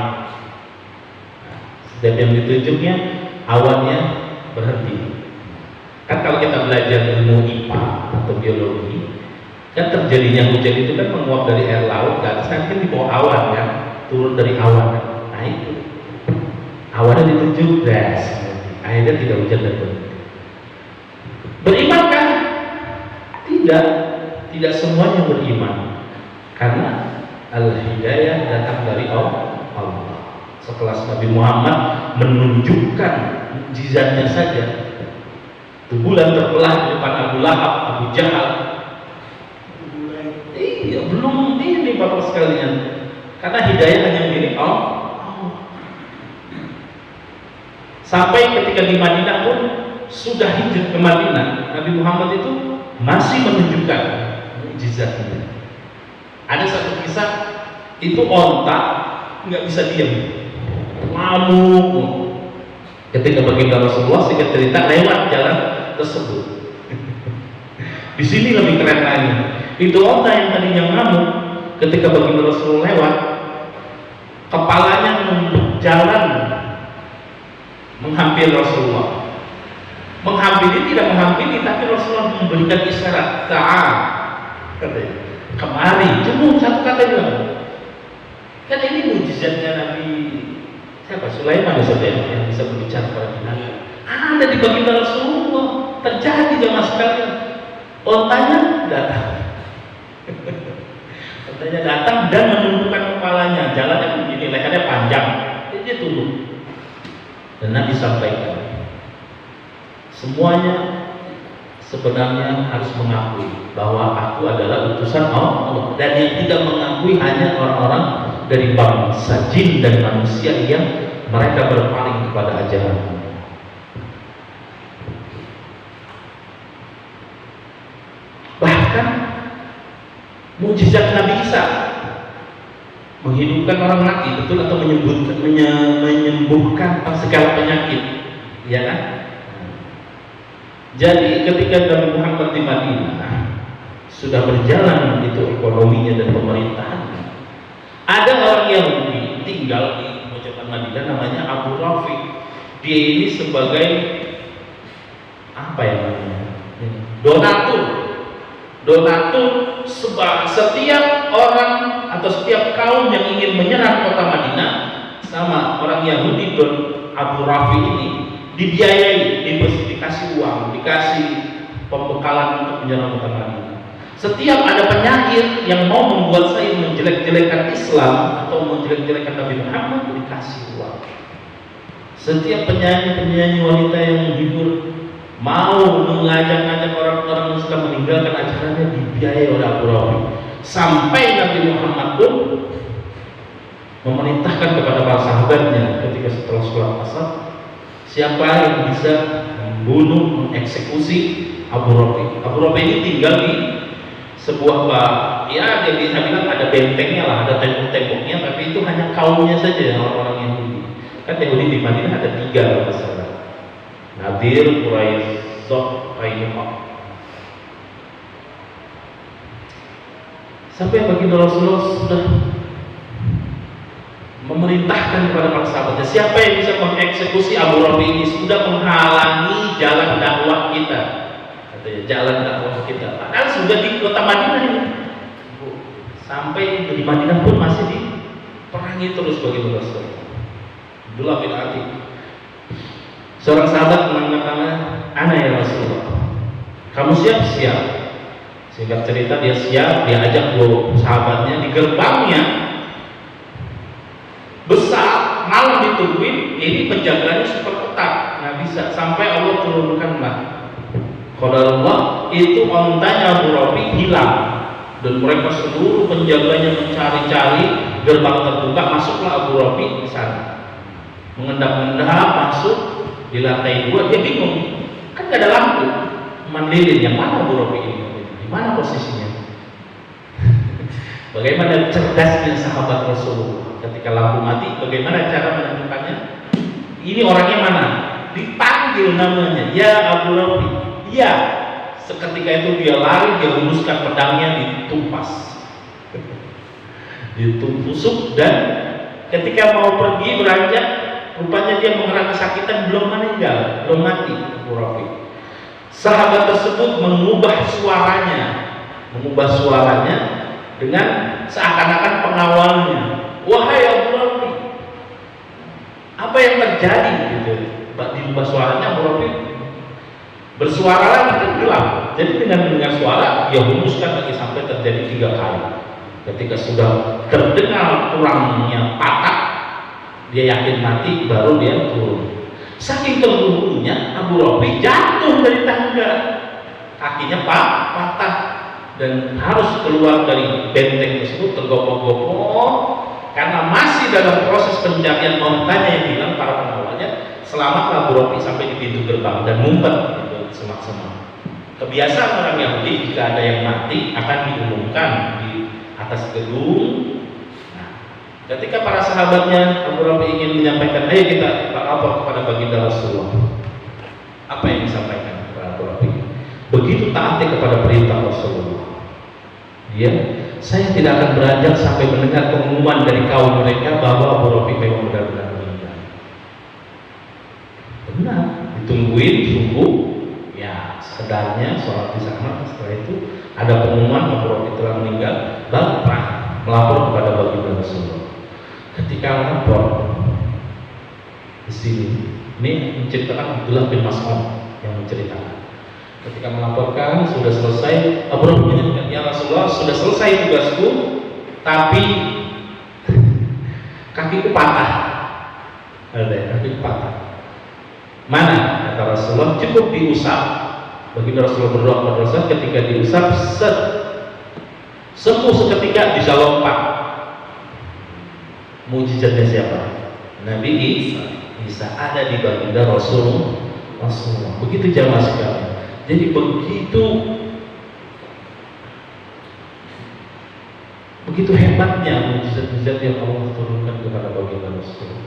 Dan yang ditunjuknya awannya berhenti. Kan kalau kita belajar ilmu IPA atau biologi, kan terjadinya hujan itu kan menguap dari air laut ke atas, kan di bawah awan kan, turun dari awan. Nah itu awannya ditunjuk das, akhirnya tidak hujan dan berhenti. Beriman kan? Tidak semuanya beriman, karena al-hidayah datang dari Allah. Sekelas Nabi Muhammad menunjukkan mukjizatnya saja, itu bulan terbelah di depan Abu Lahab, Abu Jahal. Iya, belum ini Bapak sekalian, karena hidayah hanya milik Allah. Sampai ketika di Madinah pun sudah hijrah ke Madinah, Nabi Muhammad itu masih menunjukkan mukjizatnya. Ada satu kisah, itu onta nggak bisa diam, ngamuk. Ketika baginda Rasulullah singkat cerita lewat jalan tersebut. Di sini lebih keren lagi. Itu onta yang tadinya ngamuk, ketika baginda Rasulullah lewat, kepalanya jalan menghampiri Rasulullah. Menghampiri tidak menghampiri, tapi Rasulullah memberikan isyarat, ta'al, katanya, kemari, cuma satu kata bilang. Kan ini mujizatnya Nabi siapa? Sulaiman yang bisa berbicara pada binatang. Ada di baginda Rasulullah, terjadi jamaah sekalian. Ontanya datang. Ontanya datang dan menundukkan kepalanya. Jalannya begini, lehernya panjang. Dia tunduk. Dan Nabi sampaikan, semuanya sebenarnya harus mengakui bahwa aku adalah utusan Allah, dan yang tidak mengakui hanya orang-orang dari bangsa jin dan manusia yang mereka berpaling kepada ajaran. Bahkan mukjizat Nabi Isa menghidupkan orang mati, betul, atau menyembuhkan segala penyakit, ya kan? Jadi ketika Nabi Muhammad di Madinah sudah berjalan itu ekonominya dan pemerintahannya, ada orang yang tinggal di pojokan Madinah namanya Abu Rafi. Dia ini sebagai apa ya namanya? Donatur setiap orang atau setiap kaum yang ingin menyerang kota Madinah sama orang Yahudi Abu Rafi ini dibiayai, dikasih uang, dikasih pembekalan untuk menyerang kota Madinah. Setiap ada penyair yang mau membuat saya menjelek-jelekan Islam atau menjelek-jelekan Nabi Muhammad, dikasih uang. Setiap penyanyi-penyanyi wanita yang menghibur mau mengajak-ajak orang-orang Islam meninggalkan acaranya, dibiayai oleh Abu Rafi. Sampai Nabi Muhammad pun memerintahkan kepada para sahabatnya ketika setelah sholat asar, siapa yang bisa membunuh, mengeksekusi Abu Rafi. Abu Rafi ini tinggal di sebuah ya dia bisa bilang ada bentengnya lah, ada tembok-temboknya, tapi itu hanya kaumnya saja, orang-orang Yahudi. Kan Yahudi di Madinah ada 3 masalah: Nadir, Quraisy, Qainuqa. Sampai baginda Rasulullah sudah memerintahkan kepada para sahabatnya, siapa yang bisa mengeksekusi Abu Rafi ini sudah menghalangi jalan dakwah kita, katanya, jalan dakwah kita. Padahal sudah di kota Madinah ini, sampai di Madinah pun masih diperangi terus baginda Rasulullah. Abdullah bin Atiq, seorang sahabat mengatakan, "Ana ya Rasulullah, kamu siap?" Singkat cerita dia siap, dia ajak 2 sahabatnya di gerbangnya besar, malam ditungguin, ini penjaganya super ketat, nggak bisa, sampai Allah turunkanlah qadarullah, itu ontanya Abu Rafi hilang, dan mereka seluruh penjaganya mencari-cari, gerbang terbuka, masuklah Abu Rafi di sana, mengendap-endap masuk di lantai 2, dia bingung, kan gak ada lampu, lilin, yang mana Abu Rafi ini, di mana posisinya? Bagaimana cerdasnya sahabat Rasulullah ketika lampu mati, bagaimana cara menentukannya? Ini orangnya mana? Dipanggil namanya, ya Abu Rafi. Ya, seketika itu dia lari, dia luruskan pedangnya, ditumpas. ditusuk, dan ketika mau pergi beranjak, rupanya dia mengerang kesakitan, belum meninggal, belum mati Abu Rafi. Sahabat tersebut mengubah suaranya dengan seakan-akan pengawalnya. Wahai Abu Rafi, apa yang terjadi? Gitu. Diubah suaranya, Abu Rafi bersuara lagi, kan gelap. Jadi dengan mendengar suara, dia hembuskan lagi sampai terjadi 3 kali. Ketika sudah terdengar tulangnya patah, dia yakin mati, baru dia turun. Saking terburu-burunya, Abu Rafi jatuh dari tangga, kakinya patah dan harus keluar dari benteng tersebut tergopok-gopok karena masih dalam proses pencarian. Mautannya yang bilang para pengawalnya, selamatlah Abu Rafi sampai di pintu gerbang, dan ngumpet di semak-semak. Kebiasaan orang Yahudi, jika ada yang mati akan diumumkan di atas gedung. Nah, ketika para sahabatnya Abu Rafi ingin menyampaikan, ayo kita lapor kepada baginda Rasulullah, apa yang disampaikan kepada Abu Rafi? Begitu taatnya kepada perintah Rasulullah, saya tidak akan beranjak sampai mendengar pengumuman dari kaum mereka bahwa Abu Rafi memang benar-benar meninggal. Benar, ditungguin subuh, ya sekedarnya sholat di sana. Setelah itu ada pengumuman Abu Rafi telah meninggal, baru melapor kepada baginda Rasulullah. Ketika melapor di sini, ini menceritakan Abdullah bin Mas'ud yang menceritakan. Ketika melaporkan sudah selesai, Abu Rafi menyatakan, ya Rasulullah, sudah selesai tugasku, tapi kakiku patah. Kakiku patah. Mana? Kata Rasulullah, cukup diusap. Baginda Rasulullah berdoa kepada Rasulullah, ketika diusap, sembuh seketika, bisa lompat. Mujizatnya siapa? Nabi Isa ada di baginda Rasulullah. Begitu jamaah sekalian. Jadi begitu hebatnya mujizat-mujizat yang Allah turunkan kepada baginda Rasulullah.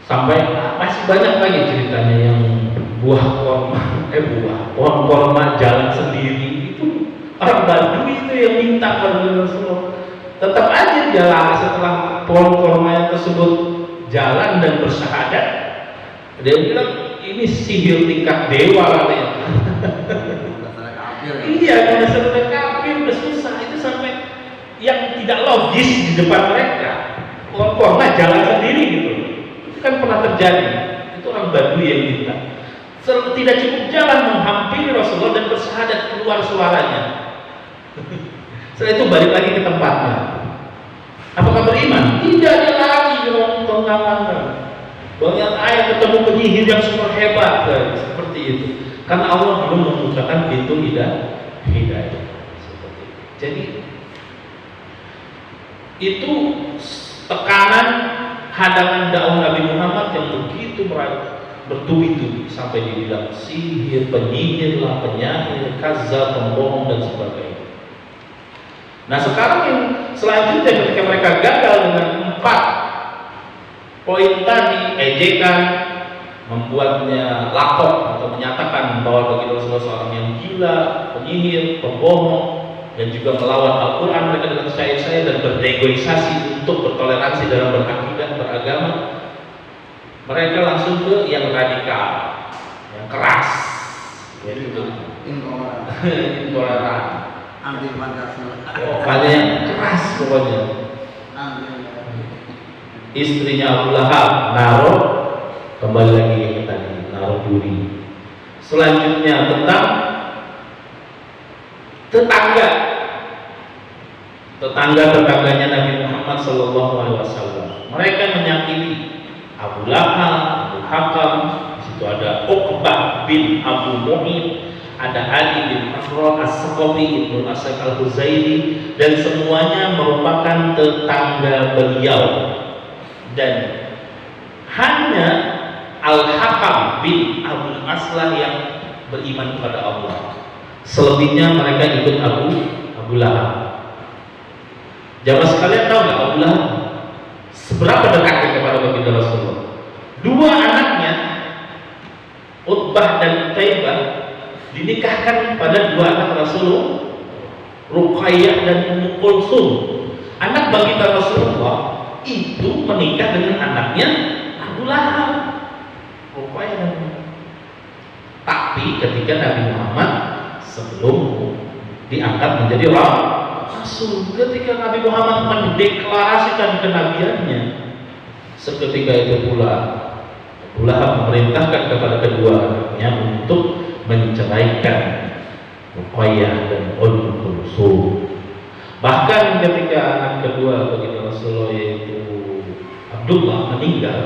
Sampai masih banyak lagi ceritanya yang pohon korma jalan sendiri, itu orang Badui itu yang minta kepada Rasulullah. Tetap aja jalan setelah pohon korma tersebut jalan dan bersyahadat, dia bilang ini sihir tingkat dewa katanya. Iya, karena sudah kafir, udah susah. Itu sampai yang tidak logis di depan mereka, pohon korma jalan sendiri gitu. Itu kan pernah terjadi. Itu orang Badui yang minta. Tidak cukup jalan, menghampiri Rasulullah dan bersyahadat, keluar suaranya. Setelah itu balik lagi ke tempatnya. Apakah beriman? Tidak, dia lagi tengah-tengah. Banyak ayat ketemu penyihir yang super hebat, seperti itu. Karena Allah belum membukakan pintu hidayah. Seperti itu. Jadi itu tekanan hadangan dakwah Nabi Muhammad yang begitu bertubi-tubi sampai dibilang sihir, penyihir lah, penyair, kazzab, pembohong dan sebagainya. Nah sekarang yang selanjutnya ketika mereka gagal dengan 4 poin tadi, ejekan, membuatnya lapor atau menyatakan bahwa bagi Rasulullah seorang yang gila, penyihir, pembohong, dan juga melawan Al-Quran, mereka dengan saya dan bernegosiasi untuk bertoleransi dalam berakidah, beragama. Mereka langsung ke yang radikal, yang keras, yaitu intoleran, anti Pancasila. Pokoknya yang keras pokoknya. Istrinya Abu Lahab naruh, kembali lagi ke tadi, naruh duri. Selanjutnya tentang tetangganya Nabi Muhammad SAW. Mereka menyakiti Abu Lahab, Abu Hakam. Di situ ada Uqbah bin Abu Mu'id, ada Ali bin Afrod As-Saqafi, Ibnu Asad Al-Huzaili, dan semuanya merupakan tetangga beliau. Dan hanya Al-Hakam bin Abu Aslah yang beriman kepada Allah. Selebihnya mereka ikut Abu Lahab. Jamaah sekalian tahu nggak Abu Lahab seberapa dekatnya kepada baginda Rasulullah? 2 anaknya Utbah dan Utaibah dinikahkan pada 2 anak Rasulullah, Ruqayyah dan Ummu Kulsum. Anak baginda Rasulullah itu menikah dengan anaknya Abu Lahab. Rupanya. Tapi ketika Nabi Muhammad sebelum diangkat menjadi Rasul, ketika Nabi Muhammad mendeklarasikan kenabiannya, seketika itu pula Abu Lahab memerintahkan kepada kedua anaknya untuk menceraikan Ruqayyah dan Kulsum. Bahkan ketika anak kedua bagi Rasulullah yaitu Abdullah meninggal,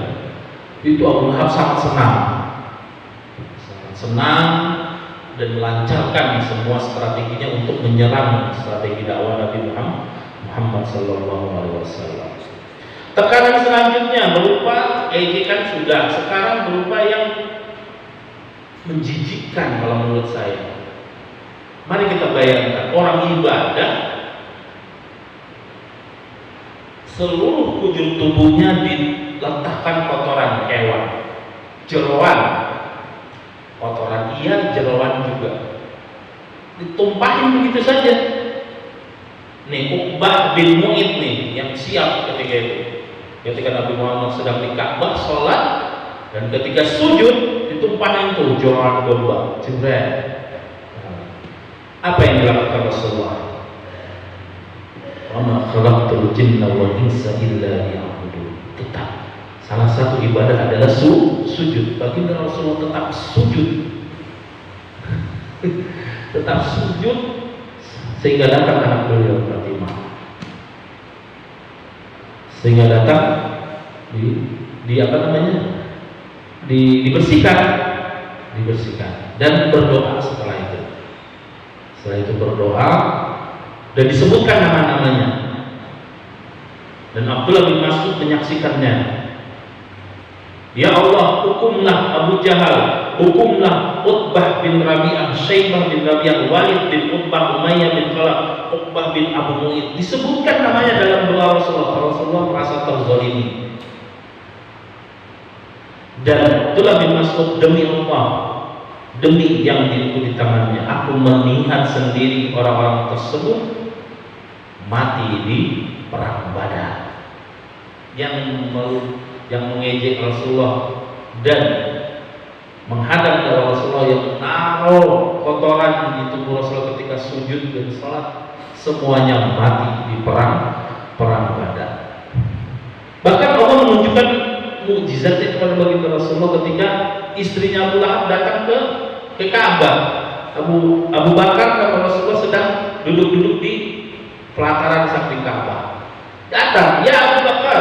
itu Abu Lahab sangat senang dan melancarkan semua strateginya untuk menyerang strategi dakwah Nabi Muhammad Sallallahu Alaihi Wasallam. Tekanan selanjutnya berupa ejekan sudah, sekarang berupa yang menjijikkan kalau menurut saya. Mari kita bayangkan orang ibadah seluruh kujur tubuhnya diletakkan kotoran hewan, jeroan, kotoran iya, jeroan juga, ditumpahin begitu saja. Nih Uqbah bin Mu'id nih yang siap ketika itu, ketika Nabi Muhammad sedang di Ka'bah sholat, dan ketika sujud ditumpahin tuh jeroan domba, jebret. Apa yang dilakukan Rasulullah? Wa ma khalaqtul jinna wal insa illa liya'budun. Tetap salah satu ibadah adalah sujud. Baginda Rasulullah tetap sujud. Tetap sujud sehingga datang anak beliau Fatimah. Sehingga datang di apa namanya? Dibersihkan dan berdoa setelah itu. Setelah itu berdoa dan disebutkan nama-namanya. Dan Abdullah bin Mas'ud menyaksikannya. Ya Allah, hukumlah Abu Jahal, hukumlah Utbah bin Rabi'ah, Syaibah bin Rabi'ah, Walid bin Utbah, Umayyah bin Khalaf, Uqbah bin Abu Mu'id. Disebutkan namanya dalam doa Rasulullah. Rasulullah merasa terzalimi. Dan Abdullah bin Mas'ud, demi Allah, demi yang diriku di tangannya, aku melihat sendiri orang-orang tersebut mati di perang Badar, yang mengejek Rasulullah dan menghadap kepada Rasulullah, yang menaruh kotoran di tubuh Rasulullah ketika sujud dan salat, semuanya mati di perang Badar. Bahkan Allah menunjukkan mukjizatnya kepada baginda Rasulullah ketika istrinya Abu Lahab datang ke Ka'bah. Abu Bakar dan Rasulullah sedang duduk-duduk di pelataran samping Ka'bah. Datang, ya Abu Bakar,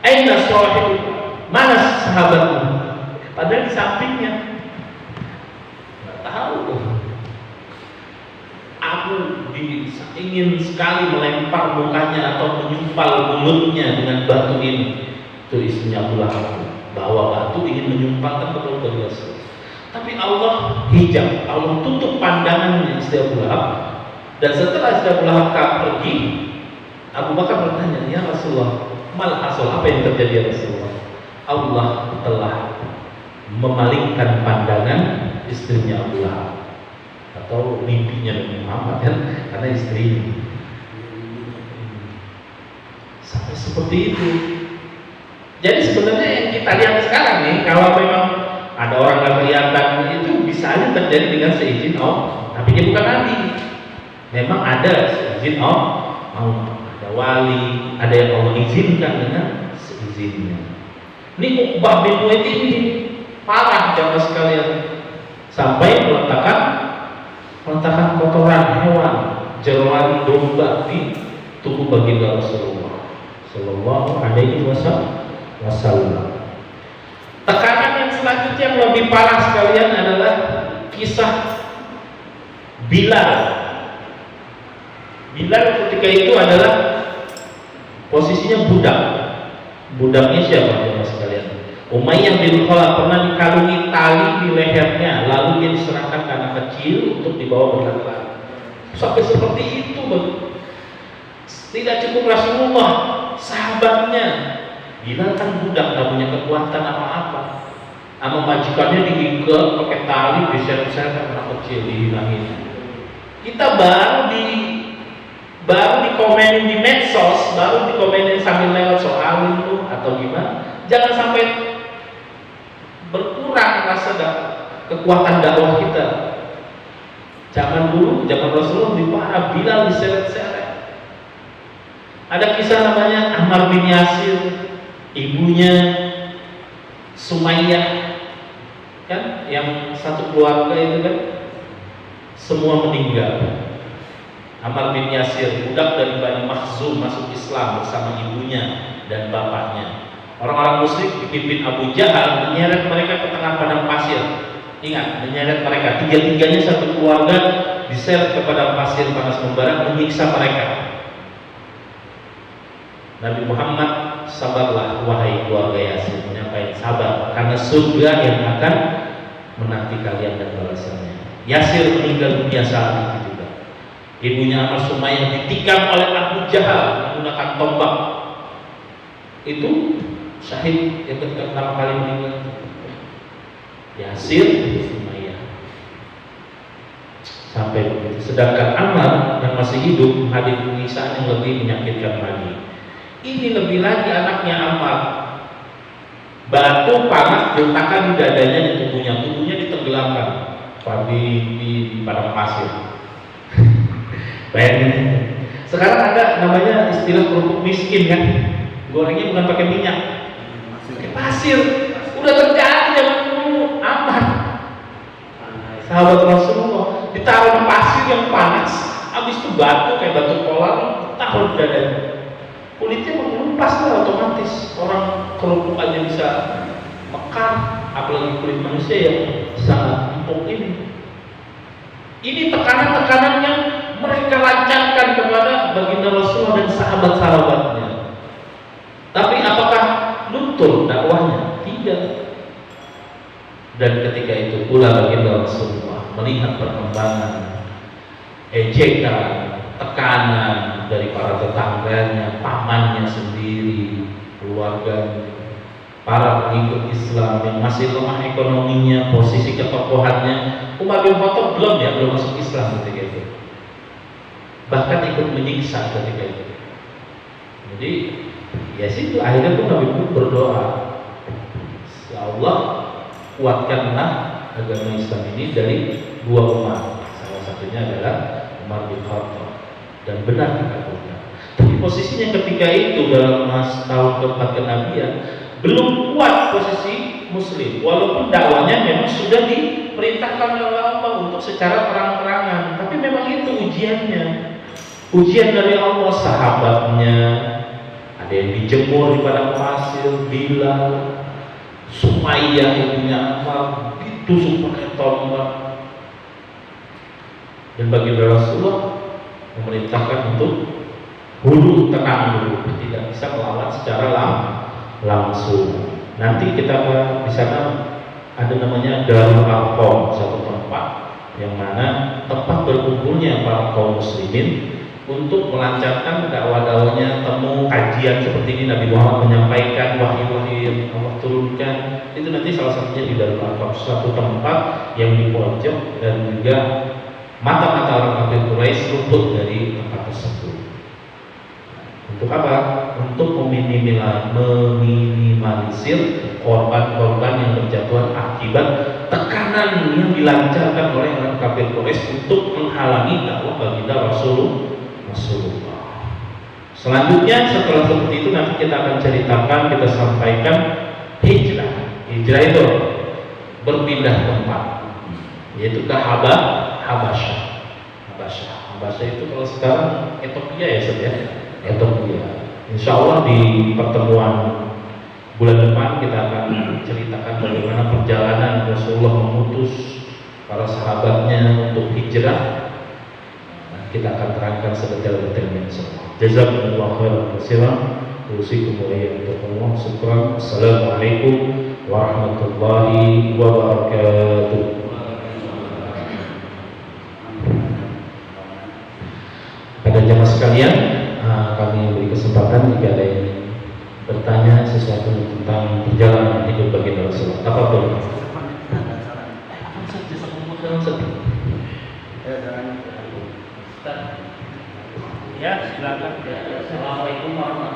aina shahib, mana sahabatmu? Padahal di sampingnya. Nggak tahu. Aku ingin sekali melempar mukanya atau menyumpal mulutnya dengan batu ini. Itu istrinya Abu Lahab, bawa batu ingin menyumpalkan ke mulut Rasul. Tapi Allah hijab, Allah tutup pandangannya istri Abu Lahab. Dan setelah istri Abu Lahab pergi, Abu Bakar bertanya, ya Rasulullah, mal hasil, apa yang terjadi ya Rasulullah? Allah telah memalingkan pandangan istrinya Abu Lahab, atau bibinya Nabi Muhammad kan, karena istrinya. Sampai seperti itu. Jadi sebenarnya yang kita lihat sekarang nih, kalau memang ada orang yang kelihatan, itu bisa aja terjadi dengan seizin Allah, tapi dia bukan nabi. Memang ada seizin Allah, ada wali, ada yang Allah izinkan dengan seizinnya. Ini Uqbah bin Mu'id ini parah jamaah sekalian, sampai meletakkan kotoran hewan, jeroan domba di tubuh baginda Rasulullah Sallallahu Alaihi Wasallam. Tekanan yang selanjutnya yang lebih parah sekalian adalah kisah Bilal. Bilal ketika itu adalah posisinya budak. Budaknya siapa ya sekalian? Umayyah bin Khalaf pernah dikalungi tali di lehernya, lalu dia diserahkan ke anak kecil untuk dibawa berlari. Sampai seperti itu, tidak cukup Rasulullah, sahabatnya. Bilal kan budak, gak punya kekuatan apa-apa. Sama majikannya diikat pakai tali, diseret-seret anak kecil, dihilangin. Kita baru baru dikomenin di medsos, baru dikomenin sambil lewat soal itu atau gimana. Jangan sampai berkurang rasa kekuatan dakwah kita. Zaman dulu, zaman Rasulullah lebih parah, Bilal diseret-seret. Ada kisah namanya Ammar bin Yasir, ibunya Sumayyah, kan, yang satu keluarga itu kan semua meninggal. Ammar bin Yasir, budak dari Bani Makhzum, masuk Islam bersama ibunya dan bapaknya. Orang-orang musyrik dipimpin Abu Jahal menyeret mereka ke tengah padang pasir. Ingat, menyeret mereka, tiga-tiganya satu keluarga diseret ke padang pasir panas membara, menyiksa mereka. Nabi Muhammad, sabarlah wahai keluarga Yasir, menyampaikan sabar karena surga yang akan menanti kalian dan balasannya. Yasir meninggal dunia saat itu juga. Ibunya Ammar Sumayyah ditikam oleh Abu Jahal menggunakan tombak. Itu syahid yang ketika pertama kali meninggal. Yasir Sumayyah. Sampai begitu. Sedangkan Ammar yang masih hidup menghadapi penyiksaan yang lebih menyakitkan lagi. Ini lebih lagi anaknya Ammar, batu panas diletakkan di dadanya, di tubuhnya ditenggelamkan di padang pasir. Bayangin. Sekarang ada namanya istilah kerupuk miskin kan, gorengnya bukan pakai minyak, pakai pasir. Udah terjadi zaman dulu. Ammar, sahabat Rasulullah, ditaruh di pasir yang panas, habis itu batu kayak batu kolam taruh di dadanya. Kulitnya mengelupas lah otomatis. Orang kerupuk aja bisa mekar, apalagi kulit manusia yang sangat empuk ini. Ini tekanan-tekanan yang mereka lancarkan kepada baginda Rasulullah dan sahabat-sahabatnya. Tapi apakah luntur dakwahnya? Tidak. Dan ketika itu pula baginda Rasulullah melihat perkembangan, ejekan, tekanan dari para tetangganya, pamannya sendiri, keluarganya, para pengikut Islam yang masih lemah ekonominya, posisi ketokohannya. Umar bin Khattab belum masuk Islam ketika itu, bahkan ikut menyiksa ketika itu. Jadi ya situ akhirnya pun Nabi pun berdoa, ya Allah kuatkanlah agama Islam ini dari dua umat, salah satunya adalah Umar bin Khattab. Dan benar dikabulkan. Tapi posisinya ketika itu dalam tahun keempat kenabian belum kuat posisi Muslim, walaupun dakwanya memang sudah diperintahkan oleh Allah untuk secara terang-terangan. Tapi memang itu ujiannya, ujian dari Allah. Sahabatnya ada yang dijemur di padang pasir, Bilal, Sumayyah ibunya Ammar ditusuk pakai tombak. Dan bagi Rasulullah memerintahkan untuk tenang dulu, tidak bisa melawan secara langsung. Nanti kita di sana ada namanya Darul Arqam, satu tempat yang mana tempat berkumpulnya para kaum muslimin untuk melancarkan dakwah-dakwahnya, temu kajian seperti ini. Nabi Muhammad menyampaikan wahyu-wahyu yang Allah turunkan. Itu nanti salah satunya di Darul Arqam, suatu tempat yang di pojok, dan juga mata-mata orang kafir Quraisy luput dari tempat tersebut. Untuk apa? Untuk meminimalisir korban-korban yang berjatuhan akibat tekanan yang dilancarkan oleh orang kafir Quraisy untuk menghalangi dakwah baginda Rasulullah. Selanjutnya setelah seperti itu nanti kita akan ceritakan, kita sampaikan hijrah. Hijrah itu berpindah tempat, yaitu ke Habasyah itu kalau sekarang Ethiopia ya saja. Ethiopia. Insya Allah di pertemuan bulan depan kita akan ceritakan bagaimana perjalanan Rasulullah mengutus para sahabatnya untuk hijrah. Kita akan terangkan sedetail-detailnya semua. Jazakumullahu khairan katsiran. Usikum wa iyyakum. Assalamualaikum warahmatullahi wabarakatuh. Pada jamaah sekalian, kami beri kesempatan jika ada yang bertanya sesuatu tentang perjalanan hidup baginda Rasulullah. Apa pun. Ya, silakan. Assalamualaikum warahmatullahi